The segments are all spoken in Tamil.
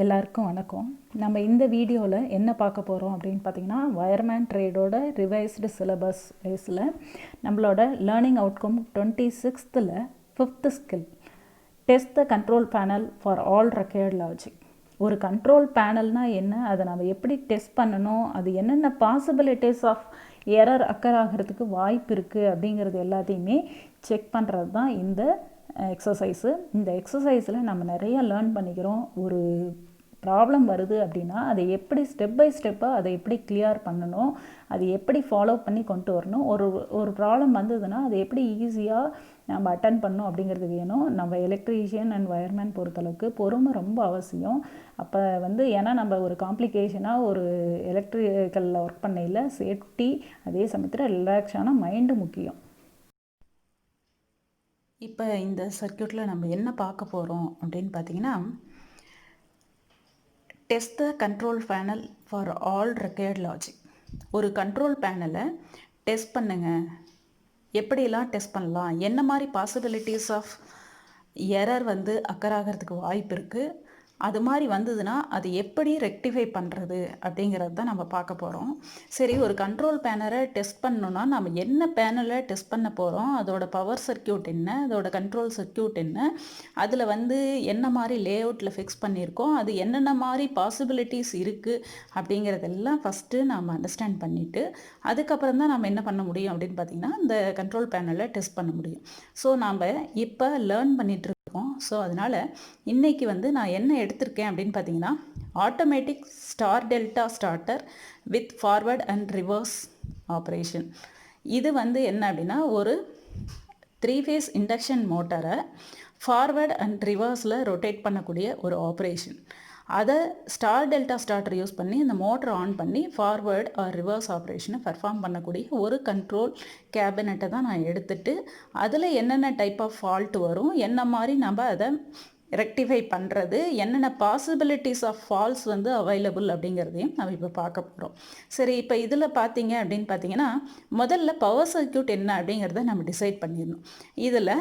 எல்லாருக்கும் வணக்கம். நம்ம இந்த வீடியோவில் என்ன பார்க்க போகிறோம் அப்படின்னு பார்த்தீங்கன்னா, வயர்மேன் ட்ரேடோட ரிவைஸ்டு சிலபஸ் பேஸில் நம்மளோட learning outcome 26th 5th skill test the control panel for all required logic. ஒரு கண்ட்ரோல் பேனல்னால் என்ன, அதை நம்ம எப்படி டெஸ்ட் பண்ணணும், அது என்னென்ன பாசிபிலிட்டிஸ் ஆஃப் எரர் அக்கர் ஆகிறதுக்கு வாய்ப்பு இருக்குது அப்படிங்கிறது எல்லாத்தையுமே செக் பண்ணுறது தான் இந்த எக்ஸசைஸு. இந்த எக்ஸசைஸில் நம்ம நிறைய லேர்ன் பண்ணிக்கிறோம். ஒரு ப்ராப்ளம் வருது அப்படின்னா அதை எப்படி ஸ்டெப் பை ஸ்டெப்பாக அதை எப்படி கிளியர் பண்ணணும், அதை எப்படி ஃபாலோ பண்ணி கொண்டு வரணும், ஒரு ப்ராப்ளம் வந்ததுன்னா அதை எப்படி ஈஸியாக நம்ம அட்டன் பண்ணணும் அப்படிங்கிறது வேணும். நம்ம எலக்ட்ரீஷியன் அண்ட் வயர்மேன் பொறுத்தளவுக்கு பொறுமை ரொம்ப அவசியம். அப்போ ஏன்னா நம்ம ஒரு காம்ப்ளிகேஷனாக ஒரு எலக்ட்ரிக்கலில் ஒர்க் பண்ணையில் சேஃப்டி, அதே சமயத்தில் ரிலாக்ஸான மைண்டு முக்கியம். இப்போ இந்த சர்க்யூட்டில் நம்ம என்ன பார்க்க போகிறோம் அப்படின்னு பார்த்தீங்கன்னா, test the control panel for all required logic. ஒரு கண்ட்ரோல் பேனலை டெஸ்ட் பண்ணுங்கள். எப்படியெல்லாம் டெஸ்ட் பண்ணலாம், என்ன மாதிரி பாசிபிலிட்டிஸ் ஆஃப் எரர் அக்கர் ஆகிறதுக்கு வாய்ப்பு இருக்குது, அது மாதிரி வந்ததுன்னா அது எப்படி ரெக்டிஃபை பண்ணுறது அப்படிங்கிறது தான் நம்ம பார்க்க போகிறோம். சரி, ஒரு கண்ட்ரோல் பேனலை டெஸ்ட் பண்ணணுன்னா நம்ம என்ன பேனலை டெஸ்ட் பண்ண போகிறோம், அதோட பவர் சர்க்யூட் என்ன, அதோட கண்ட்ரோல் சர்க்யூட் என்ன, அதில் என்ன மாதிரி லே அவுட்டில் ஃபிக்ஸ் பண்ணியிருக்கோம், அது என்னென்ன மாதிரி பாசிபிலிட்டிஸ் இருக்குது அப்படிங்கிறதெல்லாம் ஃபஸ்ட்டு நாம் அண்டர்ஸ்டாண்ட் பண்ணிவிட்டு அதுக்கப்புறம் தான் நம்ம என்ன பண்ண முடியும் அப்படின்னு பார்த்திங்கன்னா இந்த கண்ட்ரோல் பேனலை டெஸ்ட் பண்ண முடியும். ஸோ நாம் இப்போ லேர்ன் பண்ணிகிட்டு இருக்கோம். ஸோ அதனால் இன்றைக்கி நான் என்ன எடுத்திருக்கேன் அப்படின்னு பார்த்தீங்கன்னா, automatic star delta starter with forward and reverse operation. இது என்ன அப்படின்னா, ஒரு 3 ஃபேஸ் இண்டக்ஷன் மோட்டரை ஃபார்வர்ட் அண்ட் ரிவர்ஸில் ரொட்டேட் பண்ணக்கூடிய ஒரு ஆப்ரேஷன். அதை ஸ்டார் டெல்டா ஸ்டார்டர் யூஸ் பண்ணி இந்த மோட்டரை ஆன் பண்ணி ஃபார்வர்ட் ஆர் ரிவர்ஸ் ஆப்ரேஷனை பர்ஃபார்ம் பண்ணக்கூடிய ஒரு கண்ட்ரோல் கேபினெட்டை தான் நான் எடுத்துகிட்டு அதில் என்னென்ன டைப் ஆஃப் ஃபால்ட் வரும், என்ன மாதிரி நம்ம அதை ரெக்டிஃபை பண்ணுறது, என்னென்ன பாசிபிலிட்டிஸ் ஆஃப் ஃபால்ஸ் அவைலபிள் அப்படிங்கிறதையும் நம்ம இப்போ பார்க்க போகிறோம். சரி, இப்போ இதில் பார்த்தீங்க அப்படின்னு பார்த்தீங்கன்னா, முதல்ல பவர் சர்க்யூட் என்ன அப்படிங்கிறத நம்ம டிசைட் பண்ணிடணும். இதில்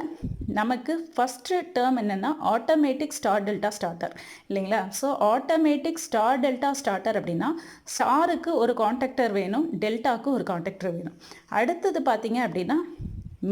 நமக்கு ஃபஸ்ட்டு டேர்ம் என்னென்னா ஆட்டோமேட்டிக் ஸ்டார் டெல்டா ஸ்டார்டர் இல்லைங்களா. So automatic star delta starter அப்படின்னா ஸ்டாருக்கு ஒரு கான்டாக்டர் வேணும், டெல்டாவுக்கு ஒரு கான்டாக்டர் வேணும். அடுத்தது பார்த்தீங்க அப்படின்னா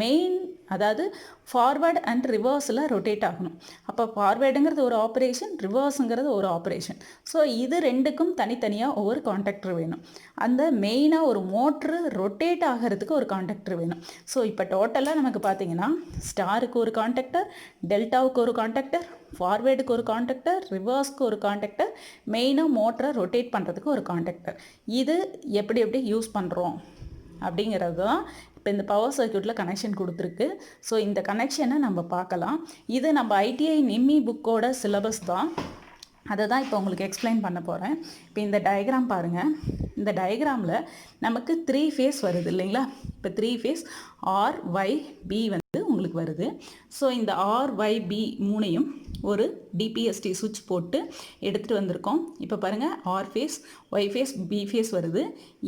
மெயின், அதாவது ஃபார்வர்ட் அண்ட் ரிவர்ஸில் ரொட்டேட் ஆகணும். அப்போ ஃபார்வேர்டுங்கிறது ஒரு ஆப்ரேஷன், ரிவர்ஸுங்கிறது ஒரு ஆப்ரேஷன். ஸோ இது ரெண்டுக்கும் தனித்தனியாக ஒவ்வொரு கான்டாக்டர் வேணும். அந்த மெயினாக ஒரு மோட்ரு ரொட்டேட் ஆகிறதுக்கு ஒரு கான்டாக்டர் வேணும். ஸோ இப்போ டோட்டலாக நமக்கு பார்த்தீங்கன்னா ஸ்டாருக்கு ஒரு கான்டாக்டர், டெல்டாவுக்கு ஒரு கான்டாக்டர், ஃபார்வேர்டுக்கு ஒரு கான்டாக்டர், ரிவர்ஸ்க்கு ஒரு கான்டாக்டர், மெயினாக மோட்டரை ரொட்டேட் பண்ணுறதுக்கு ஒரு கான்டாக்டர். இது எப்படி யூஸ் பண்ணுறோம் அப்படிங்கிறது தான் இப்போ இந்த பவர் சர்க்யூட்டில் கனெக்ஷன் கொடுத்துருக்கு. ஸோ இந்த கனெக்ஷனை நம்ம பார்க்கலாம். இது நம்ம ஐடிஐ நிம்மி புக்கோட சிலபஸ் தான், அதை தான் இப்போ உங்களுக்கு எக்ஸ்பிளைன் பண்ண போகிறேன். இப்போ இந்த டயக்ராம் பாருங்கள். இந்த டயக்ராமில் நமக்கு 3 ஃபேஸ் வருது இல்லைங்களா. இப்போ 3 ஃபேஸ் RYB உங்களுக்கு வருது. ஸோ இந்த RYB மூணையும் ஒரு டிபிஎஸ்டி சுவிட்ச் போட்டு எடுத்துகிட்டு வந்திருக்கோம். இப்போ பாருங்கள், R phase, Y phase, B phase வருது.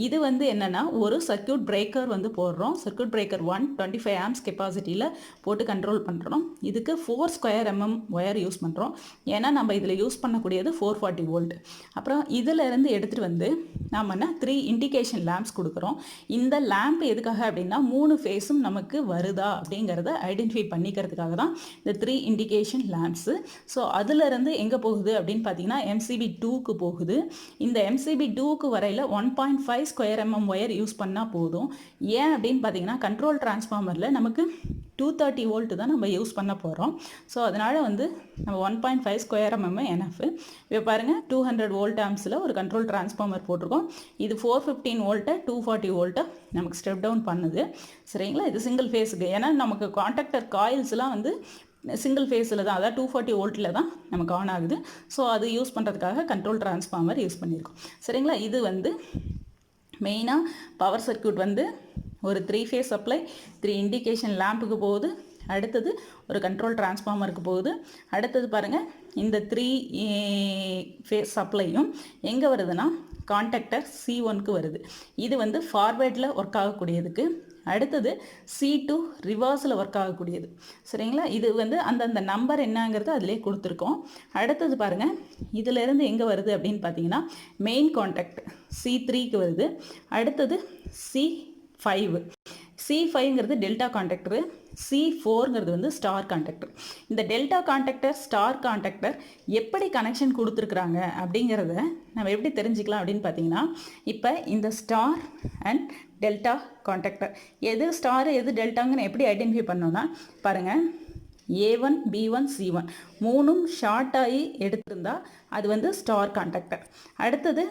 இது என்னென்னா ஒரு சர்க்யூட் பிரேக்கர் போடுறோம். சர்க்யூட் பிரேக்கர் 125 ஆம்ஸ் கெப்பாசிட்டியில் போட்டு கண்ட்ரோல் பண்ணுறோம். இதுக்கு 4 ஸ்கொயர் mm ஒயர் யூஸ் பண்ணுறோம். ஏன்னா நம்ம இதில் யூஸ் பண்ணக்கூடியது 440 வோல்ட். அப்புறம் இதிலேருந்து எடுத்துகிட்டு நாம் 3 இண்டிகேஷன் லேம்ப்ஸ் கொடுக்குறோம். இந்த லேம்ப் எதுக்காக அப்படின்னா 3 ஃபேஸும் நமக்கு வருதா அப்படிங்கிறத ஐடென்டிஃபை பண்ணிக்கிறதுக்காக தான் இந்த 3 இண்டிகேஷன் லேம்ப்ஸு. ஸோ அதிலிருந்து எங்கே போகுது அப்படின்னு பார்த்தீங்கன்னா MCB 2க்கு போகுது. இந்த MCB 2க்கு வரையில் 1.5 ஸ்கொயர் mm ஒயர் யூஸ் பண்ணால் போதும். ஏன் அப்படின்னு பார்த்தீங்கன்னா கண்ட்ரோல் டிரான்ஸ்ஃபார்மரில் நமக்கு 230 வோல்ட் தான் நம்ம யூஸ் பண்ண போகிறோம். ஸோ அதனால் நம்ம 1.5 ஸ்கொயர் mm NF. இப்போ பாருங்கள், 200 வோல்ட் ஆம்ஸில் ஒரு கண்ட்ரோல் டிரான்ஸ்ஃபார்மர் போட்டிருக்கோம். இது 415 வோல்ட்டை 240 வோல்ட்டை நமக்கு ஸ்டெப் டவுன் பண்ணுது. சரிங்களா. இது சிங்கிள் ஃபேஸுக்கு, ஏன்னா நமக்கு கான்டாக்டர் காயில்ஸ்லாம் சிங்கிள் ஃபேஸில் தான், அதாவது 240 வோல்ட்டில் தான் நமக்கு ஆன் ஆகுது. ஸோ அது யூஸ் பண்ணுறதுக்காக கண்ட்ரோல் டிரான்ஸ்ஃபார்மர் யூஸ் பண்ணியிருக்கோம். சரிங்களா. இது மெயினாக பவர் சர்க்யூட் ஒரு 3 ஃபேஸ் சப்ளை 3 இண்டிகேஷன் லேம்புக்கு போகுது. அடுத்தது ஒரு கண்ட்ரோல் டிரான்ஸ்ஃபார்மருக்கு போகுது. அடுத்தது பாருங்கள், இந்த 3 ஃபேஸ் சப்ளையும் எங்கே வருதுன்னா கான்டக்டர் C1க்கு வருது. இது வந்து ஃபார்வேர்டில் ஒர்க் ஆகக்கூடியதுக்கு. அடுத்தது C2 ரிவர்ஸில் ஒர்க் ஆகக்கூடியது. சரிங்களா? இது வந்து அந்தந்த நம்பர் என்னங்கிறது அதிலே கொடுத்துருக்கோம். அடுத்தது பாருங்கள், இதிலேருந்து எங்கே வருது அப்படின்னு பார்த்தீங்கன்னா மெயின் கான்டாக்ட் C3க்கு வருது. அடுத்தது C5. C5ங்கிறது டெல்டா கான்டக்டரு, C4ங்கிறது வந்து ஸ்டார் கான்டக்டர். இந்த டெல்டா கான்டக்டர் ஸ்டார் கான்டக்டர் எப்படி கனெக்ஷன் கொடுத்துருக்குறாங்க அப்படிங்கிறத நம்ம எப்படி தெரிஞ்சுக்கலாம் அப்படின்னு பார்த்தீங்கன்னா, இப்போ இந்த ஸ்டார் அண்ட் டெல்டா கான்டக்டர் எது ஸ்டார் எது டெல்டாங்கன்னு எப்படி ஐடென்டிஃபை பண்ணோன்னா பாருங்கள், A1 B1 C1 மூணும் ஷார்ட் ஆகி எடுத்திருந்தா அது வந்து ஸ்டார் கான்டக்டர். அடுத்தது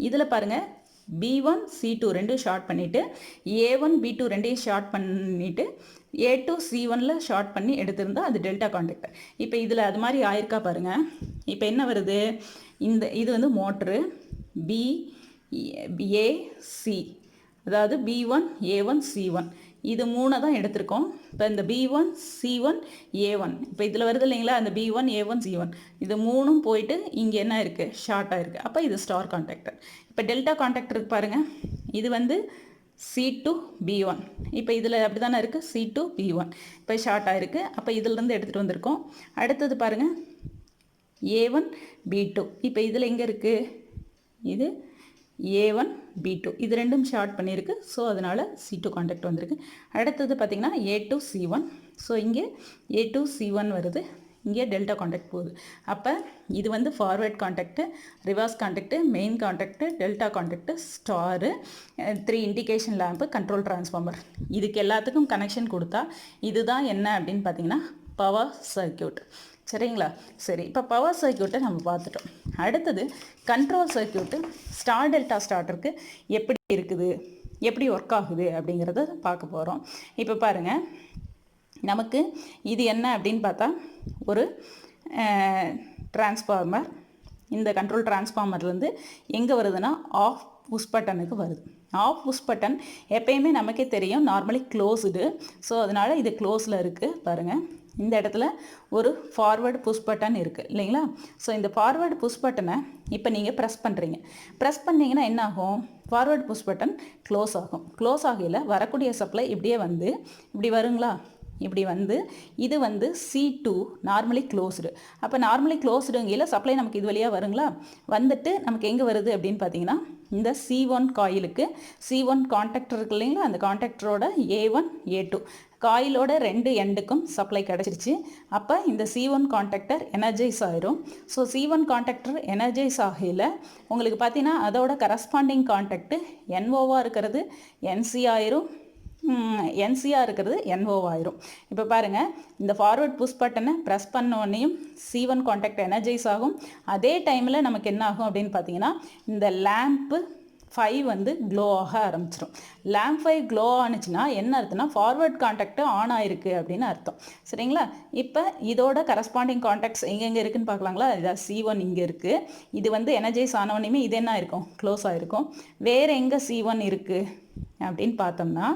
இதில் பாருங்கள், B1 C2 ரெண்டும் ஷார்ட் பண்ணிவிட்டு A1 B2 ரெண்டையும் ஷார்ட் பண்ணிவிட்டு A2 C1ல் ஷார்ட் பண்ணி எடுத்திருந்தால் அது டெல்டா கான்டக்டர். இப்போ இதில் அது மாதிரி ஆயிருக்கா பாருங்கள். இப்போ என்ன வருது, இது வந்து மோட்ரு BAC, அதாவது B1 A1 C1 இது 3 தான் எடுத்திருக்கோம். இப்போ இந்த B1 C1 A1 இப்போ இதில் வருது இல்லைங்களா, அந்த B1 A1 C1 இது 3ம் போயிட்டு இங்கே என்ன இருக்குது, ஷார்ட்டாக இருக்குது. அப்போ இது ஸ்டார் கான்டக்டர். இப்போ டெல்டா கான்டக்டர் பாருங்கள், இது வந்து C2 B1. இப்போ இதில் அப்படி தானே இருக்குது, C2 B1 இப்போ ஷார்ட்டாக இருக்குது. அப்போ இதிலேருந்து எடுத்துகிட்டு வந்திருக்கோம். அடுத்தது பாருங்கள், A1 B2 இப்போ இதில் எங்கே இருக்குது, இது A1 B2 இது ரெண்டும் ஷார்ட் பண்ணியிருக்கு. ஸோ அதனால் C2 கான்டாக்ட் வந்திருக்கு. அடுத்தது பார்த்திங்கன்னா A2 C1. ஸோ இங்கே A2 C1 வருது, இங்கே டெல்டா கான்டாக்ட் போகுது. அப்போ இது வந்து forward contact, reverse contact, main contact, delta contact, star, 3 indication lamp, control transformer. இதுக்கு எல்லாத்துக்கும் கனெக்ஷன் கொடுத்தா இதுதான் என்ன அப்படின்னு பார்த்தீங்கன்னா பவர் சர்க்யூட். சரிங்களா? சரி, இப்போ பவர் சர்க்யூட்டை நம்ம பார்த்துட்டோம். அடுத்தது கண்ட்ரோல் சர்க்யூட்டு ஸ்டார் டெல்டா ஸ்டார்டருக்கு எப்படி இருக்குது, எப்படி ஒர்க் ஆகுது அப்படிங்கிறத பார்க்க போகிறோம். இப்போ பாருங்கள், நமக்கு இது என்ன அப்படின்னு பார்த்தா ஒரு டிரான்ஸ்ஃபார்மர். இந்த கண்ட்ரோல் டிரான்ஸ்ஃபார்மர்லேருந்து எங்கே வருதுன்னா ஆஃப் புஷ் பட்டனுக்கு வருது. ஆஃப் புஷ் பட்டன் எப்பயுமே நமக்கே தெரியும் நார்மலி க்ளோஸ்டு. ஸோ அதனால் இது க்ளோஸில் இருக்குது. பாருங்கள், இந்த இடத்துல ஒரு ஃபார்வேர்டு புஷ் பட்டன் இருக்குது இல்லைங்களா? ஸோ இந்த ஃபார்வேர்டு புஷ் பட்டனை இப்போ நீங்கள் ப்ரெஸ் பண்ணுறீங்க. ப்ரெஸ் பண்ணிங்கன்னா என்ன ஆகும், ஃபார்வேர்டு புஷ் பட்டன் க்ளோஸ் ஆகும். க்ளோஸ் ஆகையில் வரக்கூடிய சப்ளை இப்படியே வந்து இப்படி வருங்களா, இப்படி வந்து இது வந்து C2 நார்மலி க்ளோஸ்டு. அப்போ நார்மலி க்ளோஸ்டுங்கையில் சப்ளை நமக்கு இது வழியாக வருங்களா, வந்துட்டு நமக்கு எங்கே வருது அப்படின்னு பார்த்தீங்கன்னா இந்த C1 காயிலுக்கு, C1 கான்டாக்டர் இருக்கு இல்லைங்களா, அந்த கான்டாக்டரோட A1 A2 காயிலோட 2 எண்டுக்கும் சப்ளை கிடச்சிருச்சு. அப்போ இந்த C1 கான்டாக்டர் எனர்ஜைஸ் ஆயிரும். ஸோ C1 கான்டாக்டர் எனர்ஜைஸ் ஆகையில் உங்களுக்கு பார்த்தீங்கன்னா அதோட கரஸ்பாண்டிங் கான்டாக்டு NOவாக இருக்கிறது NC ஆயிரும், NCயாக இருக்கிறது NO ஆயிரும். இப்போ பாருங்கள், இந்த ஃபார்வர்ட் புஷ் பட்டனை ப்ரெஸ் பண்ணோடனையும் C1 கான்டாக்ட் எனர்ஜைஸ் ஆகும். அதே டைமில் நமக்கு என்ன ஆகும் அப்படின்னு பார்த்தீங்கன்னா இந்த லேம்ப்பு 5 வந்து க்ளோ ஆக ஆரம்பிச்சிடும். லேம்ப் 5 க்ளோ ஆனிச்சுன்னா என்ன அர்த்தம்னா ஃபார்வர்ட் கான்டாக்ட் ஆன் ஆயிருக்கு அப்படின்னு அர்த்தம். சரிங்களா? இப்போ இதோட கரஸ்பாண்டிங் கான்டாக்ட்ஸ் எங்கெங்கே இருக்குதுன்னு பார்க்கலாங்களா. இதான் C1 இங்கே இருக்குது. இது வந்து எனர்ஜைஸ் ஆனவனையுமே இது என்ன இருக்கும், க்ளோஸ் ஆகிருக்கும். வேறு எங்கே C1 இருக்குது அப்படின்னு பார்த்தோம்னா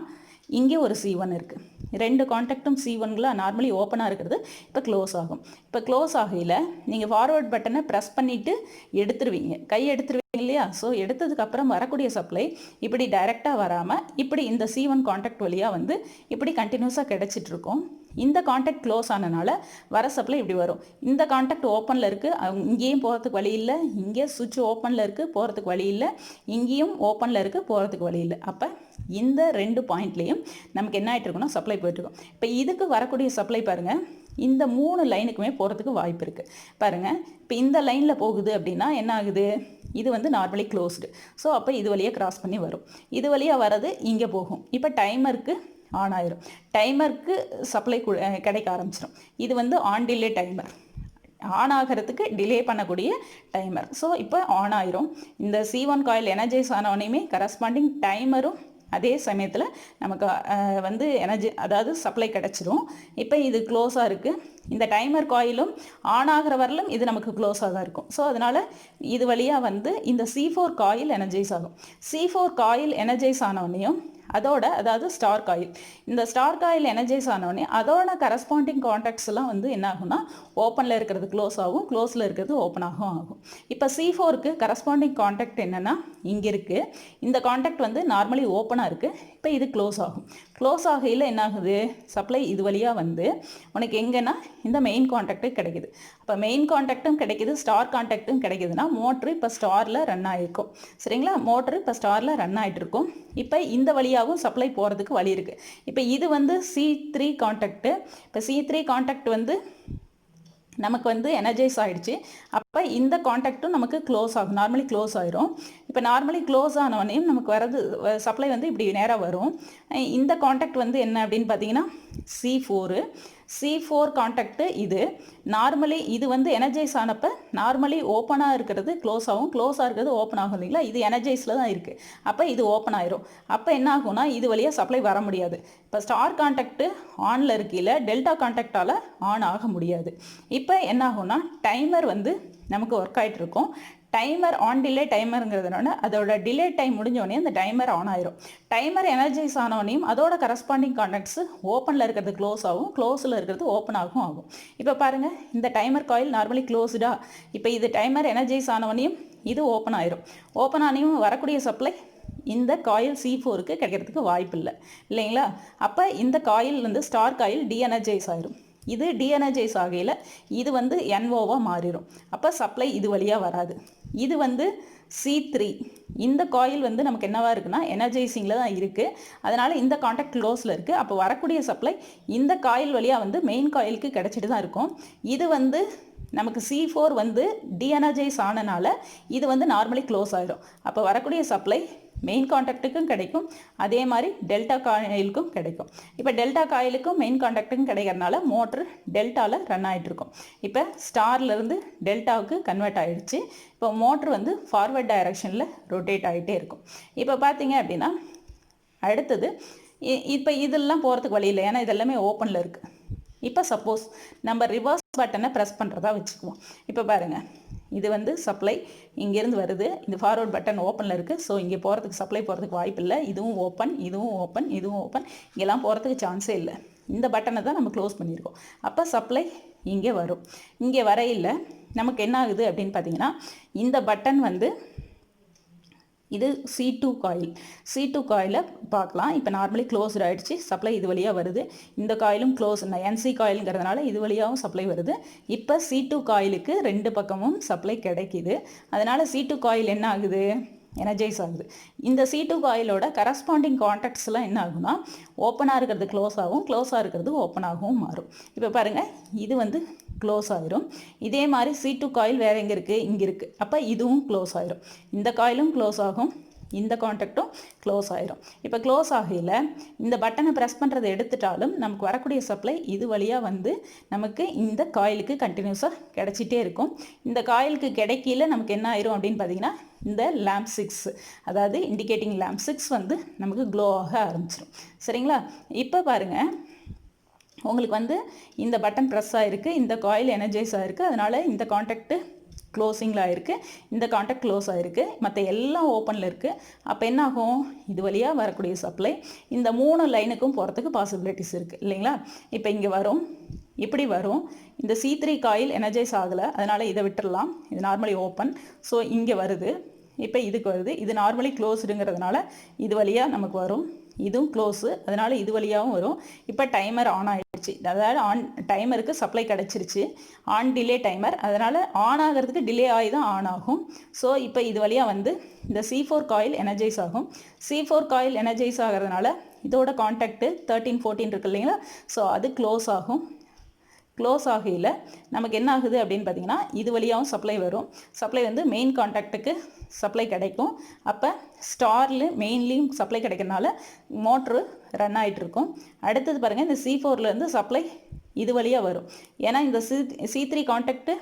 இங்கே ஒரு C1 இருக்குது. 2 கான்டாக்டும் C1ங்களா நார்மலி ஓப்பனாக இருக்கிறது இப்போ க்ளோஸ் ஆகும். இப்போ க்ளோஸ் ஆகையில் நீங்கள் ஃபார்வர்ட் பட்டனை ப்ரெஸ் பண்ணிவிட்டு எடுத்துருவீங்க, கை எடுத்துருவீங்க இல்லையா. ஸோ எடுத்ததுக்கப்புறம் வரக்கூடிய சப்ளை இப்படி டைரெக்டாக வராமல் இப்படி இந்த C1 கான்டாக்ட் வழியாக வந்து இப்படி கண்டினியூஸாக கிடச்சிட்ருக்கோம். இந்த கான்டாக்ட் க்ளோஸ் ஆனனால வர சப்ளை இப்படி வரும். இந்த கான்டாக்ட் ஓப்பனில் இருக்குது, இங்கேயும் போகிறதுக்கு வழி இல்லை, இங்கே சுவிட்ச் ஓப்பனில் இருக்குது, போகிறதுக்கு வழி இல்லை, இங்கேயும் ஓப்பனில் இருக்குது, போகிறதுக்கு வழி இல்லை. அப்போ இந்த 2 பாயிண்ட்லேயும் நமக்கு என்ன ஆகிட்டு இருக்குன்னா சப்ளை போயிட்டுருக்கும். இப்போ இதுக்கு வரக்கூடிய சப்ளை பாருங்கள், இந்த 3 லைனுக்குமே போகிறதுக்கு வாய்ப்பு இருக்குது. பாருங்கள், இப்போ இந்த லைனில் போகுது அப்படின்னா என்ன ஆகுது, இது வந்து நார்மலி க்ளோஸ்டு. ஸோ அப்போ இது வழியாக கிராஸ் பண்ணி வரும். இது வழியாக வர்றது இங்கே போகும். இப்போ டைமருக்கு ஆன் ஆயிரும், டைமருக்கு சப்ளை கிடைக்க ஆரம்பிச்சிடும். இது வந்து ஆன் டிலே டைமர், ஆன் ஆகிறதுக்கு டிலே பண்ணக்கூடிய டைமர். ஸோ இப்போ ஆன் ஆயிரும். இந்த C1 காயில் எனர்ஜைஸ் ஆனவனையுமே கரஸ்பாண்டிங் டைமரும் அதே சமயத்தில் நமக்கு வந்து எனர்ஜி அதாவது சப்ளை கிடச்சிரும். இப்போ இது க்ளோஸாக இருக்குது. இந்த டைமர் காயிலும் ஆன் ஆகிற வரலும் இது நமக்கு க்ளோஸாக தான் இருக்கும். ஸோ அதனால் இது வழியாக வந்து இந்த C4 காயில் எனர்ஜைஸ் ஆகும். C4 காயில் எனர்ஜைஸ் ஆனவனையும் அதோட அதாவது ஸ்டார் காயில், இந்த ஸ்டார் காயில் எனர்ஜைஸ் ஆனோடனே அதோட கரஸ்பாண்டிங் காண்டாக்ட்ஸ் எல்லாம் வந்து என்ன ஆகும்னா ஓப்பனில் இருக்கிறது க்ளோஸ் ஆகும், க்ளோஸில் இருக்கிறது ஓப்பன் ஆகும். இப்போ C4க்கு கரஸ்பாண்டிங் காண்டாக்ட் என்னென்னா இங்கே இருக்குது. இந்த காண்டாக்ட் வந்து நார்மலி ஓப்பனாக இருக்குது. இப்போ இது க்ளோஸ் ஆகும். க்ளோஸ் ஆகையில் என்ன ஆகுது, சப்ளை இது வழியாக வந்து உனக்கு எங்கன்னா இந்த மெயின் காண்டாக்டு கிடைக்குது. அப்போ மெயின் காண்டாக்டும் கிடைக்குது, ஸ்டார் காண்டாக்டும் கிடைக்குதுன்னா மோட்ரு இப்போ ஸ்டாரில் ரன் ஆகிருக்கும். சரிங்களா, மோட்ரு இப்போ ஸ்டாரில் ரன் ஆகிட்டு இருக்கும். இப்போ இந்த வழியாகவும் சப்ளை போகிறதுக்கு வழி இருக்குது. இப்போ இது வந்து C3 காண்டாக்டு. இப்போ C3 காண்டாக்ட் வந்து நமக்கு வந்து எனர்ஜைஸ் ஆகிடுச்சு. அப்போ இந்த காண்டாக்டும் நமக்கு க்ளோஸ் ஆகும், நார்மலி க்ளோஸ் ஆயிரும். இப்போ நார்மலி க்ளோஸ் ஆனவனையும் நமக்கு வரது சப்ளை வந்து இப்படி நேராக வரும். இந்த காண்டாக்ட் வந்து என்ன அப்படின்னு பார்த்தீங்கன்னா C4 காண்டாக்டு. இது நார்மலி இது வந்து எனர்ஜைஸ் ஆனப்போ நார்மலி ஓப்பனாக இருக்கிறது க்ளோஸ் ஆகும், க்ளோஸாக இருக்கிறது ஓப்பன் ஆகும் இல்லைங்களா. இது எனர்ஜைஸில் தான் இருக்குது. அப்போ இது ஓப்பன் ஆயிரும். அப்போ என்ன ஆகும்னா இது வழியாக சப்ளை வர முடியாது. இப்போ ஸ்டார் காண்டாக்டு ஆனில் இருக்கையில் டெல்டா காண்டாக்டால் ஆன் ஆக முடியாது. இப்போ என்ன ஆகும்னா டைமர் வந்து நமக்கு ஒர்க் ஆகிட்டு இருக்கும். டைமர் ஆன் டிலே டைமருங்கிறதுனால அதோட டிலே டைம் முடிஞ்சோடனே அந்த டைமர் ஆன் ஆயிரும். டைமர் எனர்ஜைஸ் ஆனோடனையும் அதோட கரஸ்பாண்டிங் காண்டாக்ட்ஸ் ஓப்பனில் இருக்கிறது க்ளோஸ் ஆகும், க்ளோஸில் இருக்கிறது ஓப்பன் ஆகும். இப்போ பாருங்கள், இந்த டைமர் காயில் நார்மலி க்ளோஸ்டா. இப்போ இது டைமர் எனர்ஜைஸ் ஆனவனையும் இது ஓப்பன் ஆயிரும். ஓப்பன் ஆனையும் வரக்கூடிய சப்ளை இந்த காயில் C4க்கு கிடைக்கிறதுக்கு வாய்ப்பு இல்லை இல்லைங்களா. அப்போ இந்த காயில் வந்து ஸ்டார் காயில் டீஎனர்ஜைஸ் ஆயிரும். இது டீஎனர்ஜைஸ் ஆகையில் இது வந்து NOவாக மாறிடும். அப்போ சப்ளை இது வழியாக வராது. இது வந்து C3. இந்த காயில் வந்து நமக்கு என்னவா இருக்குன்னா எனர்ஜைசிங்கில் தான் இருக்குது. அதனால் இந்த காண்டாக்ட் க்ளோஸில் இருக்குது. அப்போ வரக்கூடிய சப்ளை இந்த காயில் வழியாக வந்து மெயின் காயிலுக்கு கிடச்சிட்டு தான் இருக்கும். இது வந்து நமக்கு C4 வந்து டீஎனர்ஜைஸ் ஆனனால இது வந்து நார்மலி க்ளோஸ் ஆகிடும். அப்போ வரக்கூடிய சப்ளை மெயின் காண்டாக்ட்டுக்கும் கிடைக்கும், அதே மாதிரி டெல்டா காயிலுக்கும் கிடைக்கும். இப்போ டெல்டா காயிலுக்கும் மெயின் காண்டாக்ட்டுக்கும் கிடைக்கிறதுனால மோட்ரு டெல்டாவில் ரன் ஆகிட்டுருக்கும். இப்போ ஸ்டார்லேருந்து டெல்டாவுக்கு கன்வெர்ட் ஆகிடுச்சு. இப்போ மோட்ரு வந்து ஃபார்வர்ட் டைரக்ஷனில் ரொட்டேட் ஆகிட்டே இருக்கும். இப்போ பார்த்தீங்க அப்படின்னா அடுத்தது இப்போ இதெல்லாம் போகிறதுக்கு வழி இல்லை, ஏன்னா இதெல்லாமே ஓப்பனில் இருக்குது. இப்போ சப்போஸ் நம்ம ரிவர்ஸ் பட்டனை ப்ரெஸ் பண்ணுறதா வச்சுக்குவோம். இப்போ பாருங்கள், இது வந்து சப்ளை இங்கேருந்து வருது, இந்த ஃபார்வர்ட் பட்டன் ஓப்பனில் இருக்குது. ஸோ இங்கே போகிறதுக்கு சப்ளை போகிறதுக்கு வாய்ப்பு இல்லை. இதுவும் ஓப்பன், இதுவும் ஓப்பன், இதுவும் ஓப்பன், இங்கெல்லாம் போகிறதுக்கு சான்ஸே இல்லை. இந்த பட்டனை தான் நம்ம க்ளோஸ் பண்ணியிருக்கோம். அப்போ சப்ளை இங்கே வரும். இங்கே வரையில் நமக்கு என்ன ஆகுது அப்படின்னு பார்த்தீங்கன்னா இந்த பட்டன் வந்து இது C2 காயிலை பார்க்கலாம். இப்போ நார்மலி க்ளோஸ்ட் ஆகிடுச்சு, சப்ளை இது வழியாக வருது. இந்த காயிலும் க்ளோஸ், NC காயிலுங்கிறதுனால இது வழியாகவும் சப்ளை வருது. இப்போ C2 காயிலுக்கு ரெண்டு பக்கமும் சப்ளை கிடைக்கிது. அதனால் C2 காயில் என்ன ஆகுது, எனர்ஜைஸ் ஆகுது. இந்த C2 காயிலோட கரஸ்பாண்டிங் காண்டாக்ட்ஸ்லாம் என்ன ஆகுனா ஓப்பனாக இருக்கிறது க்ளோஸ் ஆகும், க்ளோஸாக இருக்கிறது ஓப்பன் ஆகவும் மாறும். இப்போ பாருங்கள், இது வந்து க்ளோஸ் ஆயிரும். இதே மாதிரி C2 காயில் வேறு எங்கே இருக்குது, இங்கே இருக்குது. அப்போ இதுவும் க்ளோஸ் ஆயிரும். இந்த காயிலும் க்ளோஸ் ஆகும், இந்த காண்டாக்டும் க்ளோஸ் ஆயிரும். இப்போ க்ளோஸ் ஆகையில் இந்த பட்டனை ப்ரெஸ் பண்ணுறதை எடுத்துட்டாலும் நமக்கு வரக்கூடிய சப்ளை இது வழியாக வந்து நமக்கு இந்த காயிலுக்கு கண்டினியூஸாக கிடச்சிட்டே இருக்கும். இந்த காயிலுக்கு கிடைக்கல நமக்கு என்ன ஆயிரும் அப்படின்னு பார்த்தீங்கன்னா இந்த லேம்ப் 6, அதாவது இண்டிகேட்டிங் லேம்ப் 6 வந்து நமக்கு க்ளோ ஆக ஆரம்பிச்சிடும். சரிங்களா. இப்போ பாருங்கள், உங்களுக்கு வந்து இந்த பட்டன் ப்ரெஸ் ஆகிருக்கு, இந்த காயில் எனர்ஜைஸ் ஆகிருக்கு. அதனால் இந்த காண்டாக்ட்டு க்ளோசிங்கில் ஆகிருக்கு, இந்த காண்டாக்ட் க்ளோஸ் ஆகிருக்கு, மற்ற எல்லாம் ஓப்பனில் இருக்குது. அப்போ என்ன ஆகும், இது வழியாக வரக்கூடிய சப்ளை இந்த 3 லைனுக்கும் போகிறதுக்கு பாசிபிலிட்டிஸ் இருக்குது இல்லைங்களா. இப்போ இங்கே வரும், இப்படி வரும். இந்த C3 காயில் எனர்ஜைஸ் ஆகலை, அதனால் இதை விட்டுடலாம். இது நார்மலி ஓப்பன். ஸோ இங்கே வருது, இப்போ இதுக்கு வருது. இது நார்மலி க்ளோஸ்டுங்கிறதுனால இது வழியாக நமக்கு வரும். இதுவும் க்ளோஸு, அதனால் இது வழியாகவும் வரும். இப்போ டைமர் ஆன் ஆகிடுச்சு, அதாவது டைமருக்கு சப்ளை கிடச்சிருச்சு. ஆன் டிலே டைமர், அதனால் ஆன் ஆகிறதுக்கு டிலே ஆகி தான் ஆன் ஆகும். ஸோ இப்போ இது வழியாக வந்து இந்த C4 காயில் எனர்ஜைஸ் ஆகும். C4 காயில் எனர்ஜைஸ் ஆகிறதுனால இதோட காண்டாக்டு 13, 14 இருக்கு இல்லைங்களா. ஸோ அது க்ளோஸ் ஆகும். க்ளோஸ் ஆகையில் நமக்கு என்ன ஆகுது அப்படின்னு பார்த்தீங்கன்னா இது வழியாகவும் சப்ளை வரும். சப்ளை வந்து மெயின் காண்டாக்டுக்கு சப்ளை கிடைக்கும். அப்போ ஸ்டாரில் மெயின்லேயும் சப்ளை கிடைக்கிறதுனால மோட்ரு ரன் ஆகிட்டுருக்கும். அடுத்தது பாருங்கள், இந்த C4லேருந்து சப்ளை இது வழியாக வரும். ஏன்னா இந்த C3 காண்டாக்டு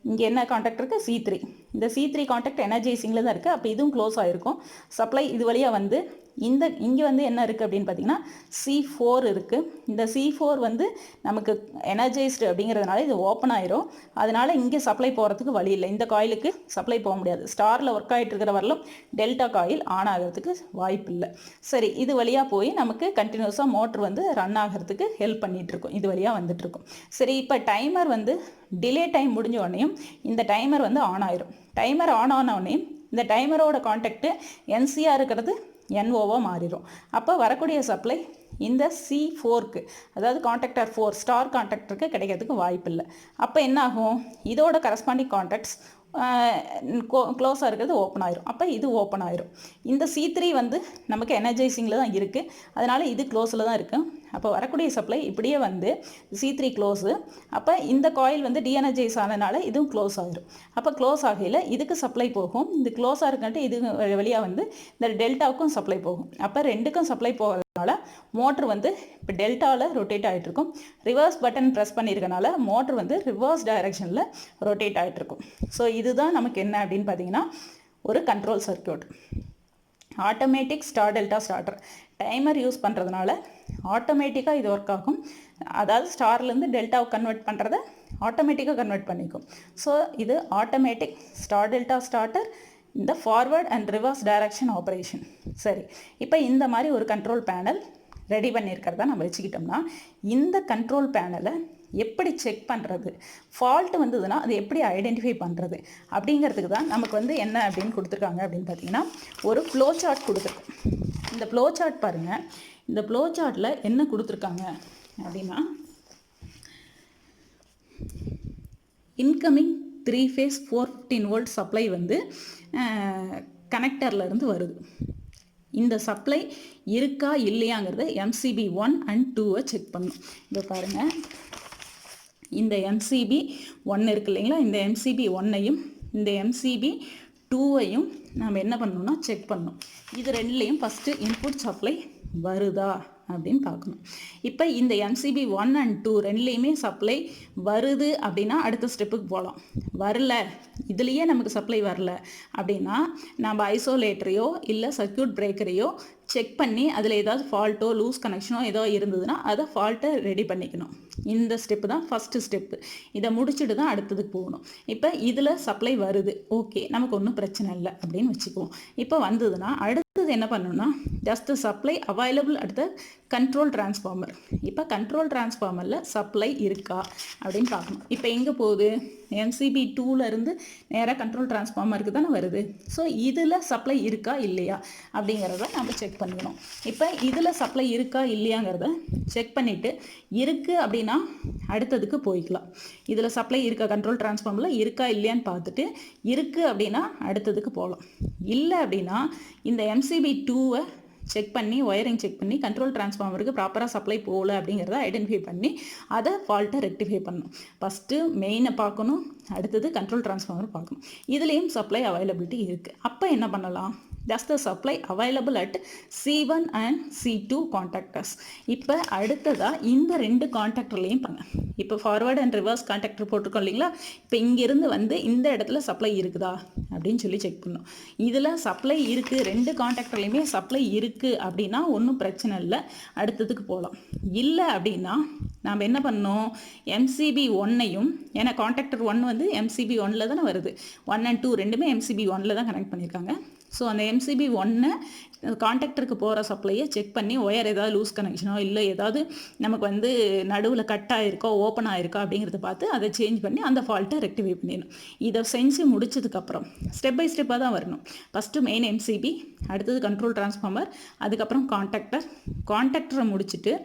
இங்கே என்ன காண்டாக்ட் இருக்குது, C3. இந்த C3 காண்டாக்ட் எனர்ஜைசிங்கில் தான் இருக்குது. அப்போ இதுவும் க்ளோஸ் ஆகிருக்கும். சப்ளை இது வழியாக வந்து இங்கே வந்து என்ன இருக்குது அப்படின்னு பார்த்தீங்கன்னா C4 இருக்குது. இந்த C4 வந்து நமக்கு எனர்ஜைஸ்டு அப்படிங்கிறதுனால இது ஓப்பன் ஆயிரும். அதனால் இங்கே சப்ளை போகிறதுக்கு வழி இல்லை. இந்த காயிலுக்கு சப்ளை போக முடியாது. ஸ்டாரில் ஒர்க் ஆகிட்டு இருக்கிற வரலும் டெல்டா காயில் ஆன் ஆகிறதுக்கு வாய்ப்பு இல்லை. சரி, இது வழியாக போய் நமக்கு கண்டினியூஸாக மோட்ரு வந்து ரன் ஆகிறதுக்கு ஹெல்ப் பண்ணிகிட்ருக்கும். இது வழியாக வந்துட்டுருக்கும். சரி, இப்போ டைமர் வந்து டிலே டைம் முடிஞ்ச உடனேயும் இந்த டைமர் வந்து ஆன் ஆயிரும். டைமர் ஆன் ஆன உடனே இந்த டைமரோட கான்டாக்டு NCயாக இருக்கிறது NOவாக மாறிடும். அப்போ வரக்கூடிய சப்ளை இந்த C4க்கு, அதாவது கான்டாக்டர் 4 ஸ்டார் கான்டாக்டருக்கு கிடைக்கிறதுக்கு வாய்ப்பு இல்லை. அப்போ என்ன ஆகும், இதோட கரஸ்பாண்டிங் கான்டாக்ட்ஸ் க்ளோஸாக இருக்கிறது ஓப்பன் ஆயிரும். அப்போ இது ஓப்பன் ஆயிரும். இந்த C3 வந்து நமக்கு எனர்ஜைசிங்கில் தான் இருக்குது. அதனால் இது க்ளோஸில் தான் இருக்குது. அப்போ வரக்கூடிய சப்ளை இப்படியே வந்து C3 க்ளோஸு. அப்போ இந்த காயில் வந்து டீஎனர்ஜைஸ் ஆனதுனால இதுவும் க்ளோஸ் ஆகிரும். அப்போ க்ளோஸ் ஆகையில் இதுக்கு சப்ளை போகும். இது க்ளோஸாக இருக்கான்ட்டு இது வழியாக வந்து இந்த டெல்டாவுக்கும் சப்ளை போகும். அப்போ ரெண்டுக்கும் சப்ளை போகிறதுனால மோட்ரு வந்து இப்போ டெல்டாவில் ரொட்டேட் ஆகிட்ருக்கும். ரிவர்ஸ் பட்டன் ப்ரெஸ் பண்ணியிருக்கனால மோட்ரு வந்து ரிவர்ஸ் டைரெக்ஷனில் ரொட்டேட் ஆகிட்ருக்கும். ஸோ இதுதான் நமக்கு என்ன அப்படின்னு பார்த்தீங்கன்னா ஒரு control circuit. Automatic star delta starter timer use பண்ணுறதுனால ஆட்டோமேட்டிக்காக இது ஒர்க் ஆகும். அதாவது ஸ்டார்லேருந்து டெல்டாவை கன்வெர்ட் பண்ணுறதை ஆட்டோமேட்டிக்காக கன்வெர்ட் பண்ணிக்கும். ஸோ இது ஆட்டோமேட்டிக் ஸ்டார் டெல்டா ஸ்டார்டர் இந்த forward and reverse direction operation. சரி, இப்போ இந்த மாதிரி ஒரு கண்ட்ரோல் பேனல் ரெடி பண்ணியிருக்கிறதா நம்ம வச்சுக்கிட்டோம்னா இந்த கண்ட்ரோல் பேனலை எப்படி செக் பண்ணுறது, ஃபால்ட் வந்ததுன்னா அது எப்படி ஐடென்டிஃபை பண்ணுறது அப்படிங்கிறதுக்கு தான் நமக்கு வந்து என்ன அப்படின்னு கொடுத்துருக்காங்க அப்படின்னு பார்த்தீங்கன்னா ஒரு ஃப்ளோ சார்ட் கொடுத்துருக்கோம். இந்த ஃப்ளோ சார்ட் பாருங்கள். இந்த ஃப்ளோ சார்ட்டில் என்ன கொடுத்துருக்காங்க அப்படின்னா இன்கமிங் 3 phase 415 volt சப்ளை வந்து கனெக்டர்லேருந்து வருது. இந்த சப்ளை இருக்கா இல்லையாங்கிறத MCB 1 and 2 செக் பண்ணணும். இதை பாருங்கள், இந்த MCB 1 இருக்கு இல்லைங்களா, இந்த MCB 1ஐயும் இந்த MCB 2ஐயும் நாம் என்ன பண்ணணும்னா செக் பண்ணணும். இது ரெண்டுலேயும் ஃபஸ்ட்டு இன்புட் சப்ளை வருதா அப்படின்னு பார்க்கணும். இப்போ இந்த MCB 1 and 2 ரெண்டுலேயுமே சப்ளை வருது அப்படின்னா அடுத்த ஸ்டெப்புக்கு போகலாம். வரல, இதுலேயே நமக்கு சப்ளை வரல அப்படின்னா நம்ம ஐசோலேட்டரையோ இல்லை சர்க்யூட் பிரேக்கரையோ செக் பண்ணி அதில் ஏதாவது ஃபால்ட்டோ லூஸ் கனெக்ஷனோ ஏதோ இருந்ததுன்னா அதை ஃபால்ட்டை ரெடி பண்ணிக்கணும். இந்த ஸ்டெப்பு தான் ஃபஸ்ட்டு ஸ்டெப்பு. இதை முடிச்சுட்டு தான் அடுத்ததுக்கு போகணும். இப்போ இதில் சப்ளை வருது, ஓகே, நமக்கு ஒன்றும் பிரச்சனை இல்லை அப்படின்னு வச்சுக்குவோம். இப்போ வந்ததுன்னா அடுத்தது என்ன பண்ணணும்னா just supply available at the control transformer. இப்போ கண்ட்ரோல் டிரான்ஸ்ஃபார்மரில் சப்ளை இருக்கா அப்படின்னு பார்க்கணும். இப்போ எங்கே போகுது, MCB 2லேருந்து நேராக கண்ட்ரோல் டிரான்ஸ்ஃபார்மருக்கு தானே வருது. ஸோ இதில் சப்ளை இருக்கா இல்லையா அப்படிங்கிறத நம்ம செக் பண்ணிக்கணும். இப்போ இதில் சப்ளை இருக்கா இல்லையாங்கிறத செக் பண்ணிவிட்டு இருக்குது அப்படின்னா அடுத்ததுக்கு போய்க்கலாம். இதில் சப்ளை இருக்கா, கண்ட்ரோல் டிரான்ஸ்ஃபார்மரில் இருக்கா இல்லையான்னு பார்த்துட்டு இருக்குது அப்படின்னா அடுத்ததுக்கு போகலாம். இல்லை அப்படின்னா இந்த MCB 2ஐ செக் பண்ணி ஒயரிங் செக் பண்ணி கண்ட்ரோல் டிரான்ஸ்ஃபார்மருக்கு ப்ராப்பராக சப்ளை போகல அப்படிங்கிறத ஐடென்டிஃபை பண்ணி அதை ஃபால்ட்டை ரெக்டிஃபை பண்ணணும். ஃபஸ்ட்டு மெயினை பார்க்கணும், அடுத்தது கண்ட்ரோல் டிரான்ஸ்ஃபார்மர் பார்க்கணும். இதுலேயும் சப்ளை அவைலபிலிட்டி இருக்குது. அப்போ என்ன பண்ணலாம், just the supply available at C1 and C2 கான்டாக்டர்ஸ். இப்போ அடுத்ததாக இந்த ரெண்டு கான்டாக்டர்லேயும் பண்ணுங்கள். இப்போ ஃபார்வர்ட் அண்ட் ரிவர்ஸ் கான்டாக்டர் போட்டிருக்கோம் இல்லைங்களா, இப்போ இங்கேருந்து வந்து இந்த இடத்துல சப்ளை இருக்குதா அப்படின்னு சொல்லி செக் பண்ணணும். இதில் சப்ளை இருக்குது, ரெண்டு கான்டாக்டர்லேயுமே சப்ளை இருக்குது அப்படின்னா ஒன்றும் பிரச்சனை இல்லை, அடுத்ததுக்கு போகலாம். இல்லை அப்படின்னா நாம் என்ன பண்ணோம், MCB 1ஐயும், ஏன்னா கான்டாக்டர் 1 வந்து MCB 1ல் தானே வருது, 1 and 2 ரெண்டுமே MCB 1ல் தான் கனெக்ட் பண்ணியிருக்காங்க. ஸோ அந்த MCB 1 கான்டாக்டருக்கு போகிற சப்ளையை செக் பண்ணி ஒயர் ஏதாவது லூஸ் கனெக்ஷனோ இல்லை ஏதாவது நமக்கு வந்து நடுவில் கட் ஆகிருக்கோ ஓப்பன் ஆகிருக்கோ அப்படிங்கிறத பார்த்து அதை சேஞ்ச் பண்ணி அந்த ஃபால்ட்டை ரெக்டிஃபை பண்ணிடணும். இதை செஞ்சு முடிச்சதுக்கப்புறம் ஸ்டெப் பை ஸ்டெப்பாக தான் வரணும். ஃபஸ்ட்டு மெயின் MCB, அடுத்தது கண்ட்ரோல் டிரான்ஸ்ஃபார்மர், அதுக்கப்புறம் கான்டாக்டரை முடிச்சுட்டு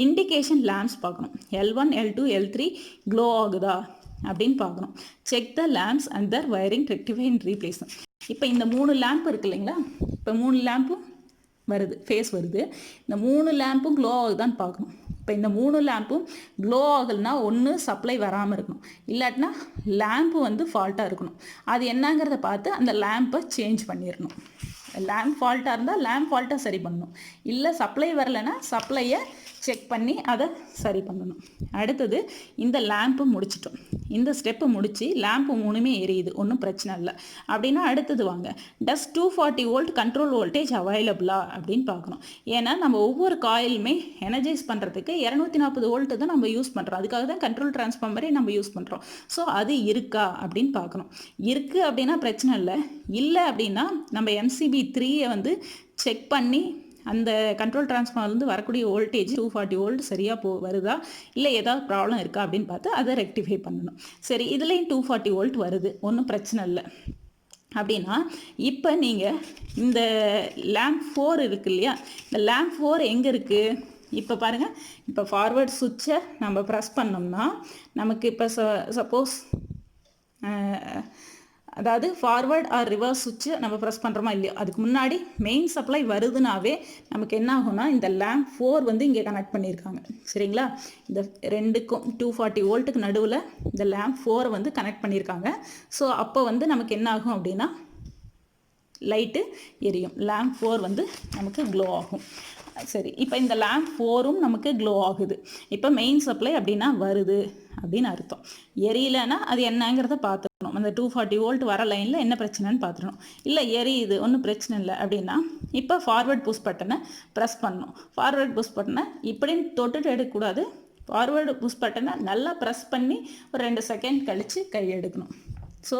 இண்டிகேஷன் லேம்ப்ஸ் பார்க்கணும். L1 L2 L3 க்ளோ ஆகுதா அப்படின்னு பார்க்கணும். Check the lamps and their wiring rectify and replace. இப்போ இந்த 3 லேம்ப் இருக்கு இல்லைங்களா, இப்போ 3 லேம்பும் வருது, ஃபேஸ் வருது. இந்த 3 லேம்பும் க்ளோ ஆகுதான்னு பார்க்கணும். இப்போ இந்த 3 லேம்பும் க்ளோ ஆகலைன்னா ஒன்று சப்ளை வராமல் இருக்கணும், இல்லாட்டினா லேம்பு வந்து ஃபால்ட்டாக இருக்கணும். அது என்னங்கிறத பார்த்து அந்த லேம்பை சேஞ்ச் பண்ணிடணும். லேம்ப் ஃபால்ட்டாக இருந்தால் லேம்ப் ஃபால்ட்டை சரி பண்ணணும். இல்லை சப்ளை வரலைன்னா சப்ளையை செக் பண்ணி அதை சரி பண்ணணும். அடுத்தது இந்த லேம்பு முடிச்சிட்டோம். இந்த ஸ்டெப்பு முடித்து லேம்பு 3மே எரியுது, ஒன்றும் பிரச்சனை இல்லை அப்படின்னா அடுத்தது வாங்க, டஸ் 240 வோல்ட் கண்ட்ரோல் வோல்டேஜ் அவைலபிளா அப்படின்னு பார்க்கணும். ஏன்னா நம்ம ஒவ்வொரு காயிலுமே எனர்ஜைஸ் பண்ணுறதுக்கு 240 வோல்ட்டு தான் நம்ம யூஸ் பண்ணுறோம். அதுக்காக தான் கண்ட்ரோல் டிரான்ஸ்ஃபார்மரே நம்ம யூஸ் பண்ணுறோம். ஸோ அது இருக்கா அப்படின்னு பார்க்கணும். இருக்குது அப்படின்னா பிரச்சனை இல்லை. இல்லை அப்படின்னா நம்ம MCB 3 வந்து செக் பண்ணி அந்த கண்ட்ரோல் டிரான்ஸ்ஃபார்மர்லேருந்து வரக்கூடிய வோல்டேஜ் 240 வோல்ட் சரியாக வருதா, இல்லை ஏதாவது ப்ராப்ளம் இருக்கா அப்படின்னு பார்த்து அதை ரெக்டிஃபை பண்ணணும். சரி, இதுலேயும் 240 வோல்ட் வருது, ஒன்றும் பிரச்சனை இல்லை அப்படின்னா இப்போ நீங்கள் இந்த லேம்ப் 4 இருக்கு இல்லையா, இந்த லேம்ப் 4 எங்கே இருக்குது இப்போ பாருங்கள். இப்போ ஃபார்வர்ட் சுவிட்சை நம்ம ப்ரெஸ் பண்ணோம்னா நமக்கு இப்போ சப்போஸ் அதாவது ஃபார்வர்ட் ஆர் ரிவர்ஸ் சுவிட்சு நம்ம ப்ரெஸ் பண்ணுறோமா இல்லையோ, அதுக்கு முன்னாடி மெயின் சப்ளை வருதுனாவே நமக்கு என்ன ஆகும்னா இந்த லேம்ப் 4 வந்து இங்கே கனெக்ட் பண்ணியிருக்காங்க. சரிங்களா, இந்த ரெண்டுக்கும் 240 வோல்ட்டுக்கு நடுவில் இந்த லேம்ப் 4 வந்து கனெக்ட் பண்ணியிருக்காங்க. ஸோ அப்போ வந்து நமக்கு என்ன ஆகும் அப்படின்னா லைட்டு எரியும். லேம்ப் 4 வந்து நமக்கு க்ளோ ஆகும். சரி, இப்போ இந்த லேம்ப் 4ம் நமக்கு க்ளோ ஆகுது. இப்போ மெயின் சப்ளை அப்படின்னா வருது அப்படின்னு அர்த்தம். எரியலைன்னா அது என்னங்கிறத பார்த்துக்கணும். அந்த 240 வோல்ட் வர லைனில் என்ன பிரச்சனைன்னு பார்த்துக்கணும். இல்லை எரியுது, ஒன்றும் பிரச்சனை இல்லை அப்படின்னா இப்போ ஃபார்வர்ட் புஷ் பட்டனை ப்ரெஸ் பண்ணணும். ஃபார்வர்ட் புஷ் பட்டனை இப்படின்னு தொட்டுட்டு எடுக்கக்கூடாது. ஃபார்வர்டு புஷ் பட்டனை நல்லா ப்ரெஸ் பண்ணி ஒரு 2 செகண்ட் கழித்து கை எடுக்கணும். ஸோ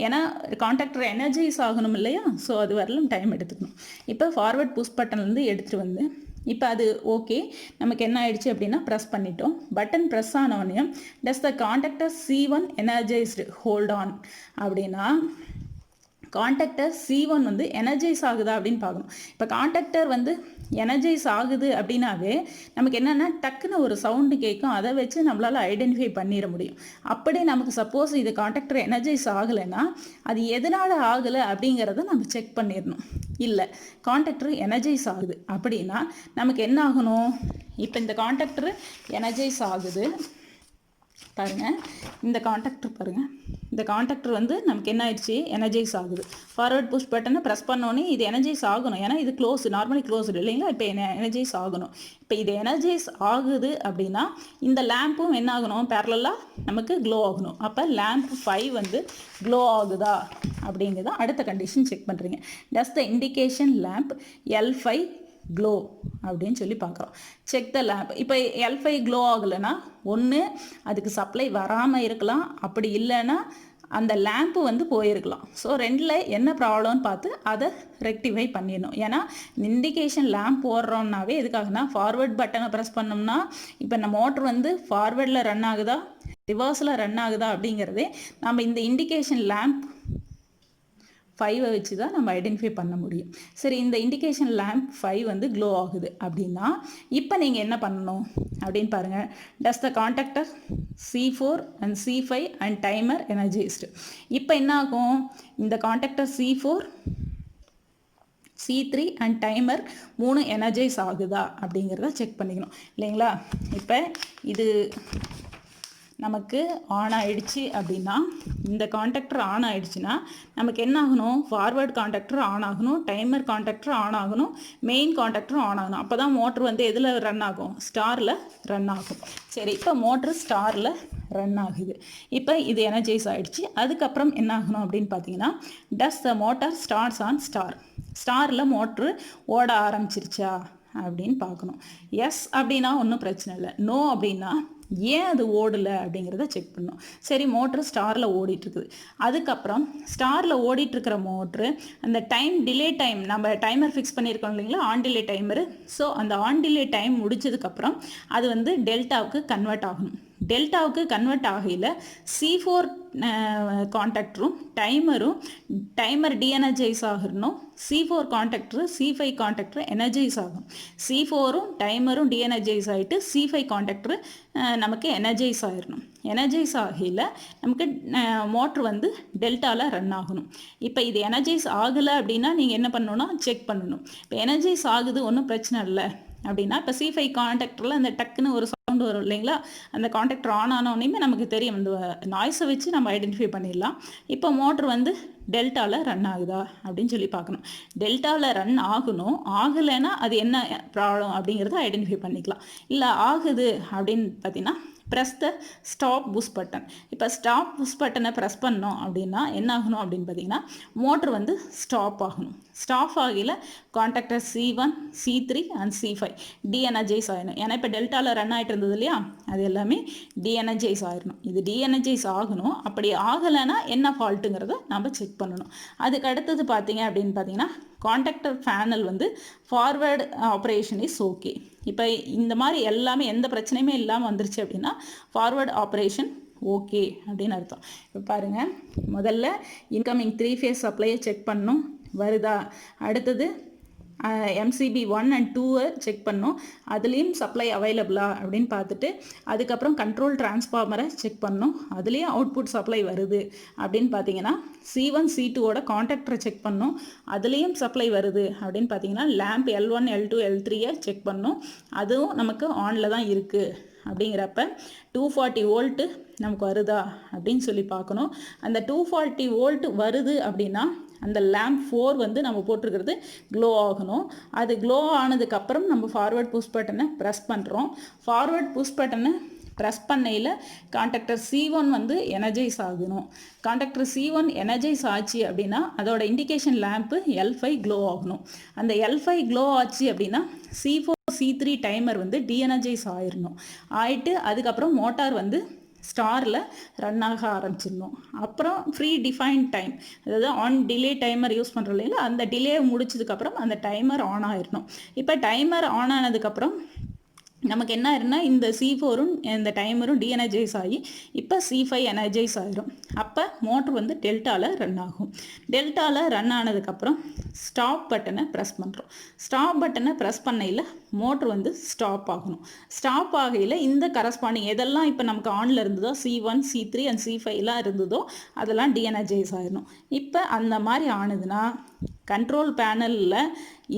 ஏன்னா காண்டாக்டர் எனர்ஜைஸ் ஆகணும் இல்லையா, ஸோ அது வரலும் டைம் எடுத்துக்கணும். இப்போ ஃபார்வர்ட் புஷ் பட்டன்லேருந்து எடுத்துகிட்டு வந்து இப்போ அது ஓகே, நமக்கு என்ன ஆயிடுச்சு அப்படின்னா ப்ரெஸ் பண்ணிட்டோம். பட்டன் ப்ரெஸ் ஆனோடனே does the contactor C1 energised hold on அப்படின்னா காண்டாக்டர் C1 வந்து எனர்ஜைஸ் ஆகுதா அப்படின்னு பார்க்கணும். இப்போ காண்டாக்டர் வந்து எனர்ஜைஸ் ஆகுது அப்படின்னாவே நமக்கு என்னென்னா டக்குன்னு ஒரு சவுண்டு கேட்கும். அதை வச்சு நம்மளால் ஐடென்டிஃபை பண்ணிட முடியும். அப்படி நமக்கு சப்போஸ் இது காண்டாக்டர் எனர்ஜைஸ் ஆகலைன்னா அது எதனால் ஆகலை அப்படிங்கிறத நம்ம செக் பண்ணிடணும். இல்லை காண்டாக்டர் எனர்ஜைஸ் ஆகுது அப்படின்னா நமக்கு என்ன ஆகணும், இப்போ இந்த காண்டாக்டர் எனர்ஜைஸ் ஆகுது பாருங்கள், இந்த காண்டாக்டர் பாருங்கள், இந்த காண்டாக்டர் வந்து நமக்கு என்ன ஆயிடுச்சு, எனர்ஜைஸ் ஆகுது. ஃபார்வர்ட் புஷ் பட்டனை ப்ரெஸ் பண்ணோன்னே இது எனர்ஜைஸ் ஆகணும். ஏன்னா இது க்ளோஸ், நார்மலி க்ளோஸ்டு இல்லைங்களா, இப்போ எனர்ஜைஸ் ஆகணும். இப்போ இது எனர்ஜைஸ் ஆகுது அப்படின்னா இந்த லேம்பும் என்ன ஆகணும், பேரலாக நமக்கு க்ளோ ஆகணும். அப்போ லேம்ப் 5 வந்து க்ளோ ஆகுதா அப்படிங்கிறத அடுத்த கண்டிஷன் செக் பண்ணுறீங்க. Does the indication lamp L5 glow அப்படின்னு சொல்லி பார்க்குறோம். Check the lamp. இப்போ L5 க்ளோ ஆகலைன்னா ஒன்று அதுக்கு சப்ளை வராமல் இருக்கலாம், அப்படி இல்லைன்னா அந்த லேம்ப்பு வந்து போயிருக்கலாம். ஸோ ரெண்டில் என்ன ப்ராப்ளம்னு பார்த்து அதை ரெக்டிஃபை பண்ணிடணும். ஏன்னா இண்டிகேஷன் லேம்ப் போடுறோம்னாவே எதுக்காகனா ஃபார்வர்ட் பட்டனை ப்ரெஸ் பண்ணோம்னா இப்போ இந்த மோட்ரு வந்து ஃபார்வர்டில் ரன் ஆகுதா ரிவர்ஸில் ரன் ஆகுதா அப்படிங்கிறதே நம்ம இந்த இண்டிகேஷன் லேம்ப் 5 வச்சு தான் நம்ம ஐடென்டிஃபை பண்ண முடியும். சரி, இந்த இண்டிகேஷன் லேம்ப் 5 வந்து க்ளோ ஆகுது அப்படின்னா இப்போ நீங்கள் என்ன பண்ணணும் அப்படின்னு பாருங்கள். Does the contactor C4 and C5 and timer energised. இப்போ என்ன ஆகும், இந்த contactor C4 C3 and timer 3 energise ஆகுதா அப்படிங்கிறத செக் பண்ணிக்கணும் இல்லைங்களா. இப்போ இது நமக்கு ஆன் ஆகிடுச்சு அப்படின்னா இந்த காண்டாக்டர் ஆன் ஆகிடுச்சுன்னா நமக்கு என்ன ஆகணும், ஃபார்வர்ட் காண்டாக்டர் ஆன் ஆகணும், டைமர் காண்டாக்டர் ஆன் ஆகணும், மெயின் காண்டாக்டர் ஆன் ஆகணும். அப்போ தான் மோட்ரு வந்து எதில் ரன் ஆகும், ஸ்டாரில் ரன் ஆகும். சரி, இப்போ மோட்ரு ஸ்டாரில் ரன் ஆகுது. இப்போ இது எனர்ஜைஸ் ஆகிடுச்சு. அதுக்கப்புறம் என்ன ஆகணும் அப்படின்னு பார்த்தீங்கன்னா does the motor starts on ஸ்டாரில் மோட்ரு ஓட ஆரம்பிச்சிருச்சா அப்படின்னு பார்க்கணும். எஸ் அப்படின்னா ஒன்றும் பிரச்சனை இல்லை. நோ அப்படின்னா ஏன் அது ஓடலை அப்படிங்கிறத செக் பண்ணணும். சரி, மோட்ரு ஸ்டாரில் ஓடிட்டுருக்குது. அதுக்கப்புறம் ஸ்டாரில் ஓடிட்டுருக்கிற மோட்ரு அந்த டிலே டைம் நம்ம டைமர் ஃபிக்ஸ் பண்ணியிருக்கோம் இல்லைங்களா, ஆன் டிலே டைமரு. ஸோ அந்த ஆன் டிலே டைம் முடிச்சதுக்கப்புறம் அது வந்து டெல்டாவுக்கு கன்வெர்ட் ஆகணும். டெல்டாவுக்கு கன்வெர்ட் ஆகையில் C4 காண்டாக்டரும் டைமர் டீஎனர்ஜைஸ் ஆகணும். C4 contactor C5 contactor energise ஆகும். C4ம் டைமரும் டீஎனர்ஜைஸ் ஆகிட்டு C5 காண்டாக்டர் நமக்கு எனர்ஜைஸ் ஆகிடணும். எனர்ஜைஸ் ஆகையில் நமக்கு மோட்ரு வந்து டெல்டாவில் ரன் ஆகணும். இப்போ இது எனர்ஜைஸ் ஆகலை அப்படின்னா நீங்கள் என்ன பண்ணணும்னா செக் பண்ணணும். இப்போ எனர்ஜைஸ் ஆகுது, ஒன்றும் பிரச்சனை இல்லை. அப்படின்னா இப்போ C5 காண்டாக்டரில் அந்த டக்குன்னு ஒரு சவுண்டு வரும் இல்லைங்களா, அந்த காண்டாக்டர் ஆன் ஆனோடனே நமக்கு தெரியும், இந்த நாய்ஸை வச்சு நம்ம ஐடென்டிஃபை பண்ணிடலாம். இப்போ மோட்ரு வந்து டெல்டாவில் ரன் ஆகுதா அப்படின்னு சொல்லி பார்க்கணும். டெல்டாவில் ரன் ஆகணும், ஆகலைன்னா அது என்ன ப்ராப்ளம் அப்படிங்கிறத ஐடென்டிஃபை பண்ணிக்கலாம். இல்லை ஆகுது அப்படின்னு பார்த்தீங்கன்னா press the stop push button. இப்போ ஸ்டாப் புஷ் பட்டனை ப்ரெஸ் பண்ணோம் அப்படின்னா என்ன ஆகணும் அப்படின்னு பார்த்தீங்கன்னா மோட்ரு வந்து ஸ்டாப் ஆகணும். ஸ்டாப் ஆகல contactor C1, C3 and C5 de-energise ஆகிடும். ஏன்னா இப்போ டெல்டாவில் ரன் ஆகிட்டு இருந்தது இல்லையா, அது எல்லாமே டீஎனர்ஜைஸ் ஆகிடணும். இது டீஎனர்ஜைஸ் ஆகணும். அப்படி ஆகலைன்னா என்ன ஃபால்ட்டுங்கிறத நம்ம செக் பண்ணணும். அதுக்கு அடுத்தது பார்த்தீங்க அப்படின்னு பார்த்தீங்கன்னா காண்டாக்டர் பேனல் வந்து ஃபார்வேர்டு ஆப்ரேஷன் இஸ் ஓகே. இப்போ இந்த மாதிரி எல்லாமே எந்த பிரச்சனையுமே இல்லாமல் வந்துருச்சு அப்படின்னா ஃபார்வேர்டு ஆப்ரேஷன் ஓகே அப்படின்னு அர்த்தம். இப்போ பாருங்கள், முதல்ல இன்கமிங் 3 ஃபேஸ் சப்ளையை செக் பண்ணணும், வருதா. அடுத்தது MCB 1 and 2 செக் பண்ணோம், அதுலேயும் சப்ளை அவைலபிளா அப்படின்னு பார்த்துட்டு அதுக்கப்புறம் கண்ட்ரோல் டிரான்ஸ்ஃபார்மரை செக் பண்ணோம், அதுலேயும் அவுட்புட் சப்ளை வருது அப்படின்னு பார்த்தீங்கன்னா C1 C2ஓட காண்டாக்டரை செக் பண்ணோம், அதுலேயும் சப்ளை வருது அப்படின்னு பார்த்தீங்கன்னா lamp L1 L2 L3 check பண்ணோம், அதுவும் நமக்கு ஆனில் தான் இருக்குது. அப்படிங்கிறப்ப 240 வோல்ட்டு நமக்கு வருதா அப்படின்னு சொல்லி பார்க்கணும். அந்த 240 வோல்ட் வருது அப்படின்னா அந்த லேம்ப் 4 வந்து நம்ம போட்டிருக்கிறது க்ளோ ஆகணும். அது க்ளோ ஆனதுக்கப்புறம் நம்ம ஃபார்வர்ட் புஷ் பட்டனை ப்ரெஸ் பண்ணுறோம். ஃபார்வர்ட் புஷ் பட்டனை ப்ரெஸ் பண்ணையில் காண்டாக்டர் C1 வந்து எனர்ஜைஸ் ஆகணும். காண்டாக்டர் C1 எனர்ஜைஸ் ஆச்சு அப்படின்னா அதோட இண்டிகேஷன் லேம்ப்பு L5 க்ளோ ஆகணும். அந்த L5 க்ளோ ஆச்சு அப்படின்னா C4 C3 டைமர் வந்து டீஎனர்ஜைஸ் ஆயிடணும். ஆயிட்டு அதுக்கப்புறம் மோட்டார் வந்து ஸ்டாரில் ரன் ஆக ஆரம்பிச்சிடணும். அப்புறம் ஃப்ரீ டிஃபைன் டைம், அதாவது ஆன் டிலே டைமர் யூஸ் பண்ணுறோம் இல்லைங்களா, அந்த டிலே முடிச்சதுக்கப்புறம் அந்த டைமர் ஆன் ஆயிடணும். இப்போ டைமர் ஆன் ஆனதுக்கப்புறம் நமக்கு என்ன ஆயிருன்னா இந்த C4ம் இந்த டைமரும் டீஎனர்ஜைஸ் ஆகி இப்போ C5 எனர்ஜைஸ் ஆகிரும். அப்போ மோட்ரு வந்து டெல்டாவில் ரன் ஆகும். டெல்டாவில் ரன் ஆனதுக்கப்புறம் ஸ்டாப் பட்டனை ப்ரெஸ் பண்ணுறோம். ஸ்டாப் பட்டனை ப்ரெஸ் பண்ணையில் மோட்ரு வந்து ஸ்டாப் ஆகணும். ஸ்டாப் ஆகையில் இந்த கரஸ்பாண்டிங் எதெல்லாம் இப்போ நமக்கு ஆனில் இருந்ததோ C1 C3 அண்ட் C5லாம் இருந்ததோ அதெல்லாம் டீஎனர்ஜைஸ் ஆகிடணும். இப்போ அந்த மாதிரி ஆனதுன்னா கண்ட்ரோல் பேனலில்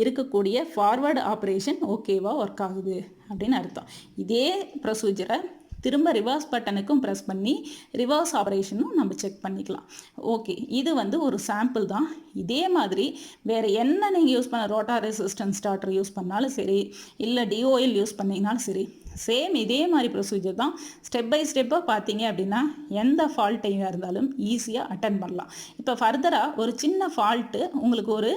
இருக்கக்கூடிய ஃபார்வர்டு ஆப்ரேஷன் ஓகேவாக ஒர்க் ஆகுது அப்படின்னு அர்த்தம். இதே ப்ரொசீஜரை திரும்ப ரிவர்ஸ் பட்டனுக்கும் ப்ரெஸ் பண்ணி ரிவர்ஸ் ஆப்ரேஷனும் நம்ம செக் பண்ணிக்கலாம். ஓகே, இது வந்து ஒரு சாம்பிள் தான். இதே மாதிரி வேறு என்ன நீங்கள் யூஸ் பண்ண ரோட்டார் ரெசிஸ்டன்ஸ் ஸ்டார்டர் யூஸ் பண்ணாலும் சரி, இல்லை DOL யூஸ் பண்ணிங்கனாலும் சரி, சேம் இதே மாதிரி ப்ரொசீஜர் தான். ஸ்டெப் பை ஸ்டெப்பாக பார்த்தீங்க அப்படின்னா எந்த ஃபால்ட்டையும் இருந்தாலும் ஈஸியாக அட்டன் பண்ணலாம். இப்போ ஃபர்தராக ஒரு சின்ன ஃபால்ட்டு உங்களுக்கு ஒரு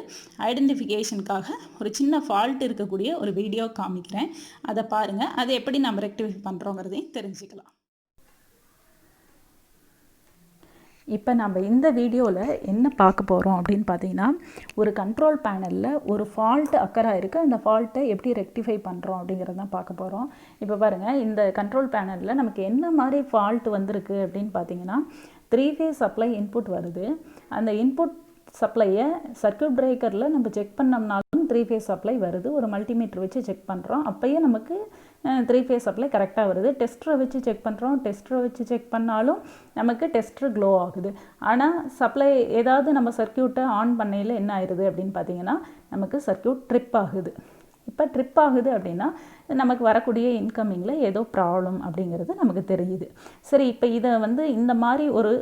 ஐடென்டிஃபிகேஷனுக்காக ஒரு சின்ன ஃபால்ட் இருக்கக்கூடிய ஒரு வீடியோ காமிக்கிறேன், அதை பாருங்கள். அதை எப்படி நம்ம ரெக்டிஃபை பண்ணுறோங்கிறதையும் தெரிஞ்சுக்கலாம். இப்போ நம்ம இந்த வீடியோவில் என்ன பார்க்க போகிறோம் அப்படின்னு பார்த்தீங்கன்னா ஒரு கண்ட்ரோல் பேனலில் ஒரு ஃபால்ட் அக்கராக இருக்குது, அந்த ஃபால்ட்டை எப்படி ரெக்டிஃபை பண்ணுறோம் அப்படிங்கிறது தான் பார்க்க போகிறோம். இப்போ பாருங்கள், இந்த கண்ட்ரோல் பேனலில் நமக்கு என்ன மாதிரி ஃபால்ட் வந்திருக்கு அப்படின்னு பார்த்தீங்கன்னா 3 ஃபேஸ் சப்ளை இன்புட் வருது. அந்த இன்புட் சப்ளையை சர்க்யூட் பிரேக்கரில் நம்ம செக் பண்ணோம்னாலும் 3 ஃபேஸ் சப்ளை வருது. ஒரு மல்டிமீட்டர் வச்சு செக் பண்ணுறோம், அப்போயே நமக்கு 3 ஃபேஸ் சப்ளை கரெக்டாக வருது. டெஸ்டரை வச்சு செக் பண்ணுறோம், டெஸ்டரை வச்சு செக் பண்ணாலும் நமக்கு டெஸ்டர் க்ளோ ஆகுது. ஆனால் சப்ளை ஏதாவது நம்ம சர்க்யூட்டை ஆன் பண்ணையில் என்ன ஆயிடுது அப்படின்னு பார்த்தீங்கன்னா நமக்கு சர்க்யூட் ட்ரிப் ஆகுது. இப்போ ட்ரிப் ஆகுது அப்படின்னா நமக்கு வரக்கூடிய இன்கமிங்கில் ஏதோ ப்ராப்ளம் அப்படிங்கிறது நமக்கு தெரியுது. சரி, இப்போ இதை வந்து இந்த மாதிரி ஒரு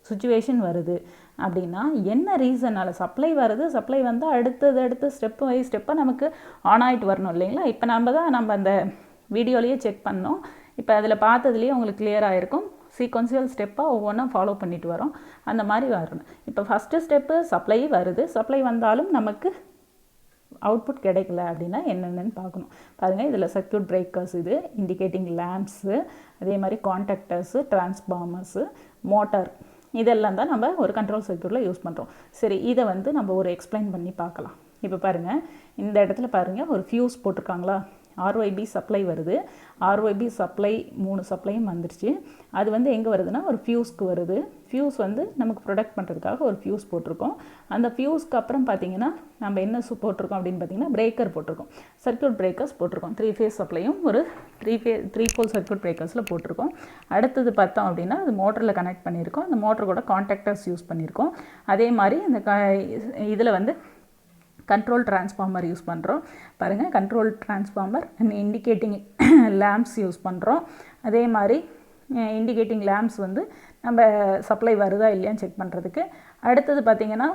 சுச்சுவேஷன் வருது அப்படின்னா என்ன ரீசனால் சப்ளை வருது? சப்ளை வந்து அடுத்த ஸ்டெப்பு வைஸ் ஸ்டெப்பாக நமக்கு ஆன் ஆகிட்டு வரணும் இல்லைங்களா? இப்போ நம்ம அந்த வீடியோலேயே செக் பண்ணோம். இப்போ அதில் பார்த்ததுலேயே உங்களுக்கு கிளியராக இருக்கும். சீக்வன்சியல் ஸ்டெப்பாக ஒவ்வொன்றா ஃபாலோ பண்ணிட்டு வரோம், அந்த மாதிரி வரணும். இப்போ ஃபஸ்ட்டு ஸ்டெப்பு சப்ளை வருது. சப்ளை வந்தாலும் நமக்கு அவுட்புட் கிடைக்கல அப்படின்னா என்னென்னு பார்க்கணும். பாருங்கள், இதில் சர்க்யூட் பிரேக்கர்ஸ், இது இண்டிகேட்டிங் லேம்ப்ஸு, அதே மாதிரி காண்டாக்டர்ஸு, டிரான்ஸ்ஃபார்மர்ஸு, மோட்டார், இதெல்லாம் தான் நம்ம ஒரு கண்ட்ரோல் சர்க்யூட்டில் யூஸ் பண்ணுறோம். சரி, இதை வந்து நம்ம ஒரு எக்ஸ்பிளைன் பண்ணி பார்க்கலாம். இப்போ பாருங்கள், இந்த இடத்துல பாருங்கள் ஒரு ஃபியூஸ் போட்டிருக்காங்களா? RYB சப்ளை வருது. RYB சப்ளை 3 சப்ளையும் வந்துருச்சு. அது வந்து எங்கே வருதுன்னா ஒரு ஃபியூஸ்க்கு வருது. ஃபியூஸ் வந்து நமக்கு ப்ரொடக்ட் பண்ணுறதுக்காக ஒரு ஃபியூஸ் போட்டிருக்கோம். அந்த ஃபியூஸ்க்கு அப்புறம் பார்த்திங்கன்னா நம்ம என்ன போட்டிருக்கோம் அப்படின்னு பார்த்திங்கன்னா பிரேக்கர் போட்டிருக்கோம், சர்க்யூட் பிரேக்கர்ஸ் போட்டிருக்கோம். 3 ஃபேஸ் சப்ளையும் ஒரு 3 போல் சர்க்யூட் பிரேக்கர்ஸில் போட்டிருக்கோம். அடுத்தது பார்த்தோம் அப்படின்னா அது மோட்டரில் கனெக்ட் பண்ணியிருக்கோம். அந்த மோட்டர் கூட காண்டாக்டர்ஸ் யூஸ் பண்ணியிருக்கோம். அதே மாதிரி அந்த இதில் வந்து கண்ட்ரோல் டிரான்ஸ்ஃபார்மர் யூஸ் பண்ணுறோம். பாருங்கள், control transformer and indicating lamps use பண்ணுறோம். அதே மாதிரி இண்டிகேட்டிங் லேம்ப்ஸ் வந்து நம்ம சப்ளை வருதா இல்லையான்னு செக் பண்ணுறதுக்கு. அடுத்தது பார்த்திங்கன்னா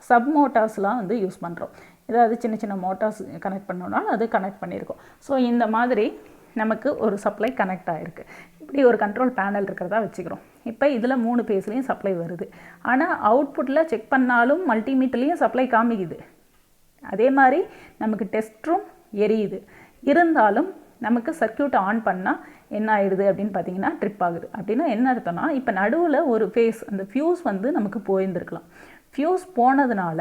சப் மோட்டார்ஸ்லாம் வந்து யூஸ் பண்ணுறோம். ஏதாவது சின்ன சின்ன மோட்டார்ஸ் கனெக்ட் பண்ணோம்னாலும் அது கனெக்ட் பண்ணியிருக்கோம். ஸோ இந்த மாதிரி நமக்கு ஒரு சப்ளை கனெக்ட் ஆகிருக்கு. இப்படி ஒரு கண்ட்ரோல் பேனல் இருக்கிறதா வச்சுக்கிறோம். இப்போ இதில் 3 பேஸ்லேயும் சப்ளை வருது. ஆனால் அவுட்புட்டில் செக் பண்ணாலும் மல்டிமீட்டர்லேயும் சப்ளை காமிக்குது. அதே மாதிரி நமக்கு டெஸ்ட்ரும் எரியுது. இருந்தாலும் நமக்கு சர்க்யூட் ஆன் பண்ணால் என்ன ஆகிடுது அப்படின்னு பார்த்தீங்கன்னா ட்ரிப் ஆகுது. அப்படின்னா என்ன அர்த்தம்னா, இப்போ நடுவில் ஒரு ஃபேஸ், அந்த ஃப்யூஸ் வந்து நமக்கு போயிருந்துருக்கலாம். ஃப்யூஸ் போனதுனால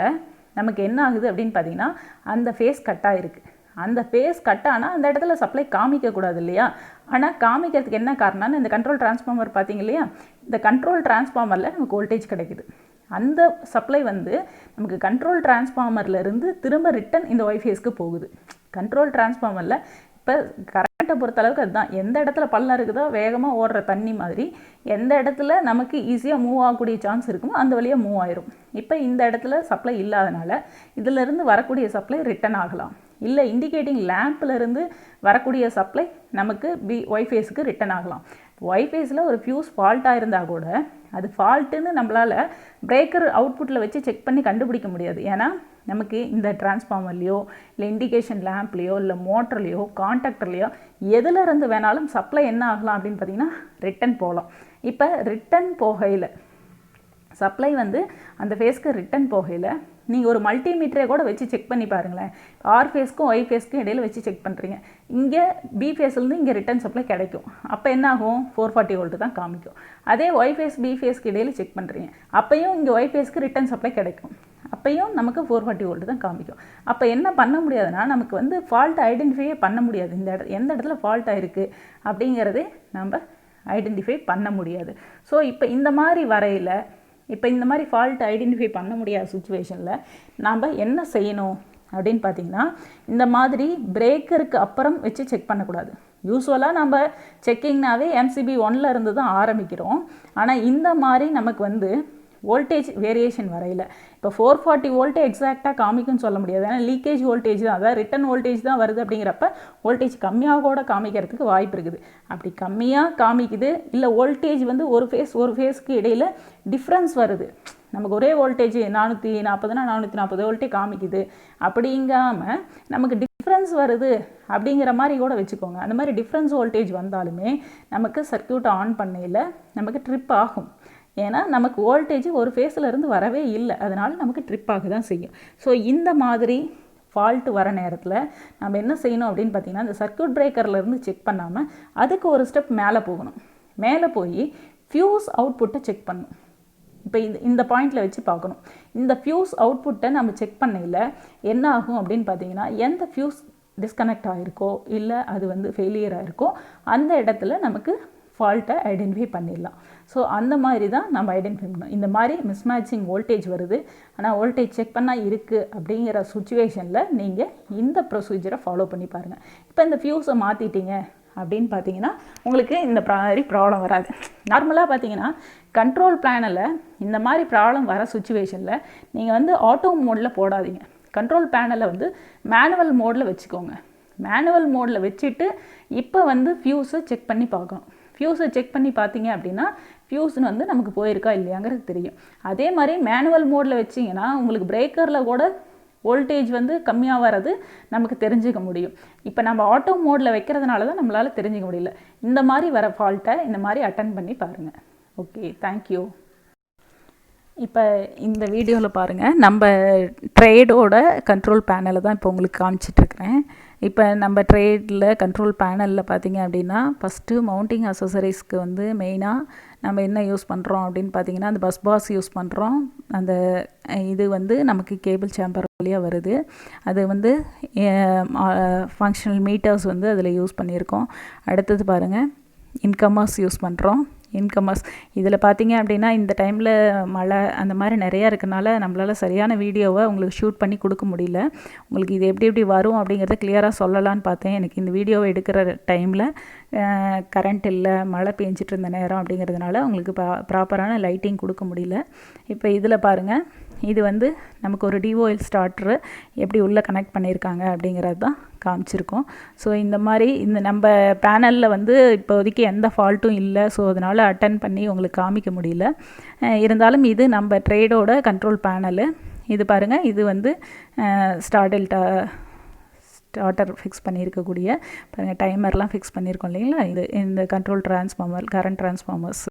நமக்கு என்ன ஆகுது அப்படின்னு பார்த்தீங்கன்னா அந்த ஃபேஸ் கட் ஆகிருக்கு. அந்த ஃபேஸ் கட் ஆனால் அந்த இடத்துல சப்ளை காமிக்கக்கூடாது இல்லையா? ஆனால் காமிக்கிறதுக்கு என்ன காரணம்னா, இந்த கண்ட்ரோல் டிரான்ஸ்ஃபார்மர் பார்த்தீங்க இல்லையா, இந்த கண்ட்ரோல் டிரான்ஸ்ஃபார்மரில் நமக்கு வோல்டேஜ் கிடைக்குது. அந்த சப்ளை வந்து நமக்கு கண்ட்ரோல் டிரான்ஸ்ஃபார்மர்லேருந்து திரும்ப ரிட்டன் இந்த ஒய் ஃபேஸ்க்கு போகுது. கண்ட்ரோல் டிரான்ஸ்ஃபார்மரில் இப்போ கரண்ட்டை பொறுத்தளவுக்கு அதுதான், எந்த இடத்துல பள்ளம் இருக்குதோ வேகமாக ஓடுற தண்ணி மாதிரி எந்த இடத்துல நமக்கு ஈஸியாக மூவ் ஆகக்கூடிய சான்ஸ் இருக்குமோ அந்த வழியாக மூவ் ஆயிரும். இப்போ இந்த இடத்துல சப்ளை இல்லாதனால இதிலேருந்து வரக்கூடிய சப்ளை ரிட்டன் ஆகலாம். இல்லை இண்டிகேட்டிங் லேம்ப்லேருந்து வரக்கூடிய சப்ளை நமக்கு ஒய் ஃபேஸுக்கு ரிட்டன் ஆகலாம். ஒய் ஃபேஸில் ஒரு ஃப்யூஸ் ஃபால்ட்டாக இருந்தால் கூட அது ஃபால்ட்டுன்னு நம்மளால் பிரேக்கர் அவுட்புட்டில் வச்சு செக் பண்ணி கண்டுபிடிக்க முடியாது. ஏன்னா நமக்கு இந்த டிரான்ஸ்ஃபார்மர்லேயோ இல்லை இண்டிகேஷன் லேம்ப்லேயோ இல்லை மோட்டர்லேயோ கான்டாக்டர்லேயோ எதில் இருந்து வேணாலும் சப்ளை என்ன ஆகலாம் அப்படின்னு பார்த்தீங்கன்னா ரிட்டன் போகலாம். இப்போ ரிட்டன் போகையில் சப்ளை வந்து அந்த ஃபேஸ்க்கு ரிட்டன் போகையில் நீங்கள் ஒரு மல்டிமீட்டரை கூட வச்சு செக் பண்ணி பாருங்களேன். ஆர் ஃபேஸ்க்கும் ஒய் ஃபேஸ்க்கும் இடையில் வச்சு செக் பண்ணுறீங்க. இங்கே பி ஃபேஸ்லேருந்து இங்கே ரிட்டன் சப்ளை கிடைக்கும். அப்போ என்ன ஆகும்? 440 வோல்ட் தான் காமிக்கும். அதே ஒய் ஃபேஸ் பி ஃபேஸ்க்கு இடையில் செக் பண்ணுறீங்க, அப்பையும் இங்கே ஒய் ஃபேஸ்க்கு ரிட்டன் சப்ளை கிடைக்கும். அப்பையும் நமக்கு 440 வோல்ட் தான் காமிக்கும். அப்போ என்ன பண்ண முடியாதுன்னா, நமக்கு வந்து ஃபால்ட் ஐடென்டிஃபையே பண்ண முடியாது. எந்த இடத்துல ஃபால்ட் ஆகிருக்கு அப்படிங்கிறதே நம்ம ஐடென்டிஃபை பண்ண முடியாது. ஸோ இப்போ இந்த மாதிரி வரையில், இப்போ இந்த மாதிரி ஃபால்ட் ஐடென்டிஃபை பண்ண முடியாத சுச்சுவேஷனில் நாம் என்ன செய்யணும் அப்படின்னு பார்த்தீங்கன்னா, இந்த மாதிரி பிரேக்கருக்கு அப்புறம் வச்சு செக் பண்ணக்கூடாது. யூஸ்வலாக நம்ம செக்கிங்னாவே MCB 1 இருந்து தான் ஆரம்பிக்கிறோம். ஆனால் இந்த மாதிரி நமக்கு வந்து வோல்டேஜ் வேரியேஷன் வரையில் இப்போ 440 வோல்ட்டே எக்ஸாக்டாக காமிக்கும்னு சொல்ல முடியாது. ஏன்னா லீக்கேஜ் வோல்டேஜ் தான், அதாவது ரிட்டன் வோல்டேஜ் தான் வருது. அப்படிங்கிறப்ப வோல்டேஜ் கம்மியாக கூட காமிக்கிறதுக்கு வாய்ப்பு இருக்குது. அப்படி கம்மியாக காமிக்குது, இல்லை வோல்டேஜ் வந்து ஒரு ஃபேஸ்க்கு இடையில் டிஃப்ரென்ஸ் வருது, நமக்கு ஒரே வோல்டேஜ் 440னா 440 வோல்ட்டே காமிக்குது, அப்படிங்காமல் நமக்கு டிஃப்ரென்ஸ் வருது அப்படிங்கிற மாதிரி கூட வச்சுக்கோங்க. அந்த மாதிரி டிஃப்ரென்ஸ் வோல்டேஜ் வந்தாலுமே நமக்கு சர்க்யூட் ஆன் பண்ணையில் நமக்கு ட்ரிப் ஆகும். ஏன்னா நமக்கு வோல்டேஜ் ஒரு ஃபேஸில் இருந்து வரவே இல்லை, அதனால் நமக்கு ட்ரிப் ஆக தான் செய்யும். ஸோ இந்த மாதிரி ஃபால்ட்டு வர நேரத்தில் நம்ம என்ன செய்யணும் அப்படின்னு பார்த்தீங்கன்னா, இந்த சர்க்யூட் பிரேக்கர்லேருந்து செக் பண்ணாமல் அதுக்கு ஒரு ஸ்டெப் மேலே போகணும். மேலே போய் ஃப்யூஸ் அவுட்புட்டை செக் பண்ணணும். இப்போ இந்த பாயிண்டில் வச்சு பார்க்கணும். இந்த ஃப்யூஸ் அவுட்புட்டை நம்ம செக் பண்ணையில் என்ன ஆகும் அப்படின்னு பார்த்தீங்கன்னா, எந்த ஃப்யூஸ் டிஸ்கனெக்ட் ஆகிருக்கோ இல்லை அது வந்து ஃபெயிலியர் ஆகிருக்கோ அந்த இடத்துல நமக்கு ஃபால்ட்டை ஐடென்டிஃபை பண்ணிடலாம். ஸோ அந்த மாதிரி தான் நம்ம ஐடென்டிஃபை பண்ணணும். இந்த மாதிரி மிஸ்மேட்சிங் வோல்டேஜ் வருது, ஆனால் வோல்டேஜ் செக் பண்ணால் இருக்குது அப்படிங்கிற சுச்சுவேஷனில் நீங்கள் இந்த ப்ரொசீஜரை ஃபாலோ பண்ணி பாருங்கள். இப்போ இந்த ஃப்யூஸை மாற்றிட்டீங்க அப்படின்னு பார்த்தீங்கன்னா உங்களுக்கு இந்த மாதிரி ப்ராப்ளம் வராது. நார்மலாக பார்த்தீங்கன்னா கண்ட்ரோல் பேனலில் இந்த மாதிரி ப்ராப்ளம் வர சுச்சுவேஷனில் நீங்கள் வந்து ஆட்டோ மோடில் போடாதீங்க. கண்ட்ரோல் பேனலை வந்து மேனுவல் மோடில் வச்சுக்கோங்க. மேனுவல் மோடில் வச்சுட்டு இப்போ வந்து ஃப்யூஸை செக் பண்ணி பார்க்கணும். ஃப்யூஸை செக் பண்ணி பார்த்தீங்க அப்படின்னா ஃப்யூஸ்னு வந்து நமக்கு போயிருக்கா இல்லையாங்கிறது தெரியும். அதே மாதிரி மேனுவல் மோடில் வச்சிங்கன்னா உங்களுக்கு பிரேக்கரில் கூட வோல்டேஜ் வந்து கம்மியாக வர்றது நமக்கு தெரிஞ்சுக்க முடியும். இப்போ நம்ம ஆட்டோ மோடில் வைக்கிறதுனால தான் நம்மளால் தெரிஞ்சுக்க முடியல. இந்த மாதிரி வர ஃபால்ட்டை இந்த மாதிரி அட்டன் பண்ணி பாருங்கள். Okay, thank you. இப்போ இந்த வீடியோவில் பாருங்கள், நம்ம ட்ரேடோட கண்ட்ரோல் பேனலை தான் இப்போ உங்களுக்கு காமிச்சிட்ருக்கிறேன். இப்போ நம்ம ட்ரேடில் கண்ட்ரோல் பேனலில் பார்த்திங்க அப்படின்னா ஃபஸ்ட்டு மவுண்டிங் அக்சசரிஸ்க்கு வந்து மெயினாக நம்ம என்ன யூஸ் பண்ணுறோம் அப்படின்னு பார்த்திங்கன்னா அந்த பஸ் பாஸ் யூஸ் பண்ணுறோம். அந்த இது வந்து நமக்கு கேபிள் சேம்பர் வழியாக வருது. அது வந்து ஃபங்க்ஷனல் மீட்டர்ஸ் வந்து அதில் யூஸ் பண்ணியிருக்கோம். அடுத்தது பாருங்கள், இன்கமர்ஸ் யூஸ் பண்ணுறோம். இன்கமர்ஸ் இதில் பார்த்தீங்க அப்படின்னா இந்த டைமில் மழை அந்த மாதிரி நிறையா இருக்கனால நம்மளால் சரியான வீடியோவை உங்களுக்கு ஷூட் பண்ணி கொடுக்க முடியல. உங்களுக்கு இது எப்படி எப்படி வரும் அப்படிங்கிறத கிளியராக சொல்லலான்னு பார்த்தேன். எனக்கு இந்த வீடியோவை எடுக்கிற டைமில் கரண்ட் இல்லை, மழை பெஞ்சிட்டு இருந்த நேரம் அப்படிங்கிறதுனால உங்களுக்கு ப்ராப்பரான லைட்டிங் கொடுக்க முடியல. இப்போ இதில் பாருங்கள், இது வந்து நமக்கு ஒரு டிஓஎல் ஸ்டார்டரு எப்படி உள்ளே கனெக்ட் பண்ணியிருக்காங்க அப்படிங்கிறது தான் காமிச்சிருக்கோம். ஸோ இந்த மாதிரி இந்த நம்ம பேனலில் வந்து இப்போதைக்கு எந்த ஃபால்ட்டும் இல்லை. ஸோ அதனால் அட்டன் பண்ணி உங்களுக்கு காமிக்க முடியல. இருந்தாலும் இது நம்ம ட்ரேடோட கண்ட்ரோல் பேனலு. இது பாருங்கள், இது வந்து ஸ்டார்டர் ஃபிக்ஸ் பண்ணியிருக்கக்கூடிய பாருங்கள், டைமர்லாம் ஃபிக்ஸ் பண்ணியிருக்கோம் இல்லைங்களா. இது இந்த கண்ட்ரோல் டிரான்ஸ்ஃபார்மர், கரண்ட் டிரான்ஸ்ஃபார்மர்ஸ்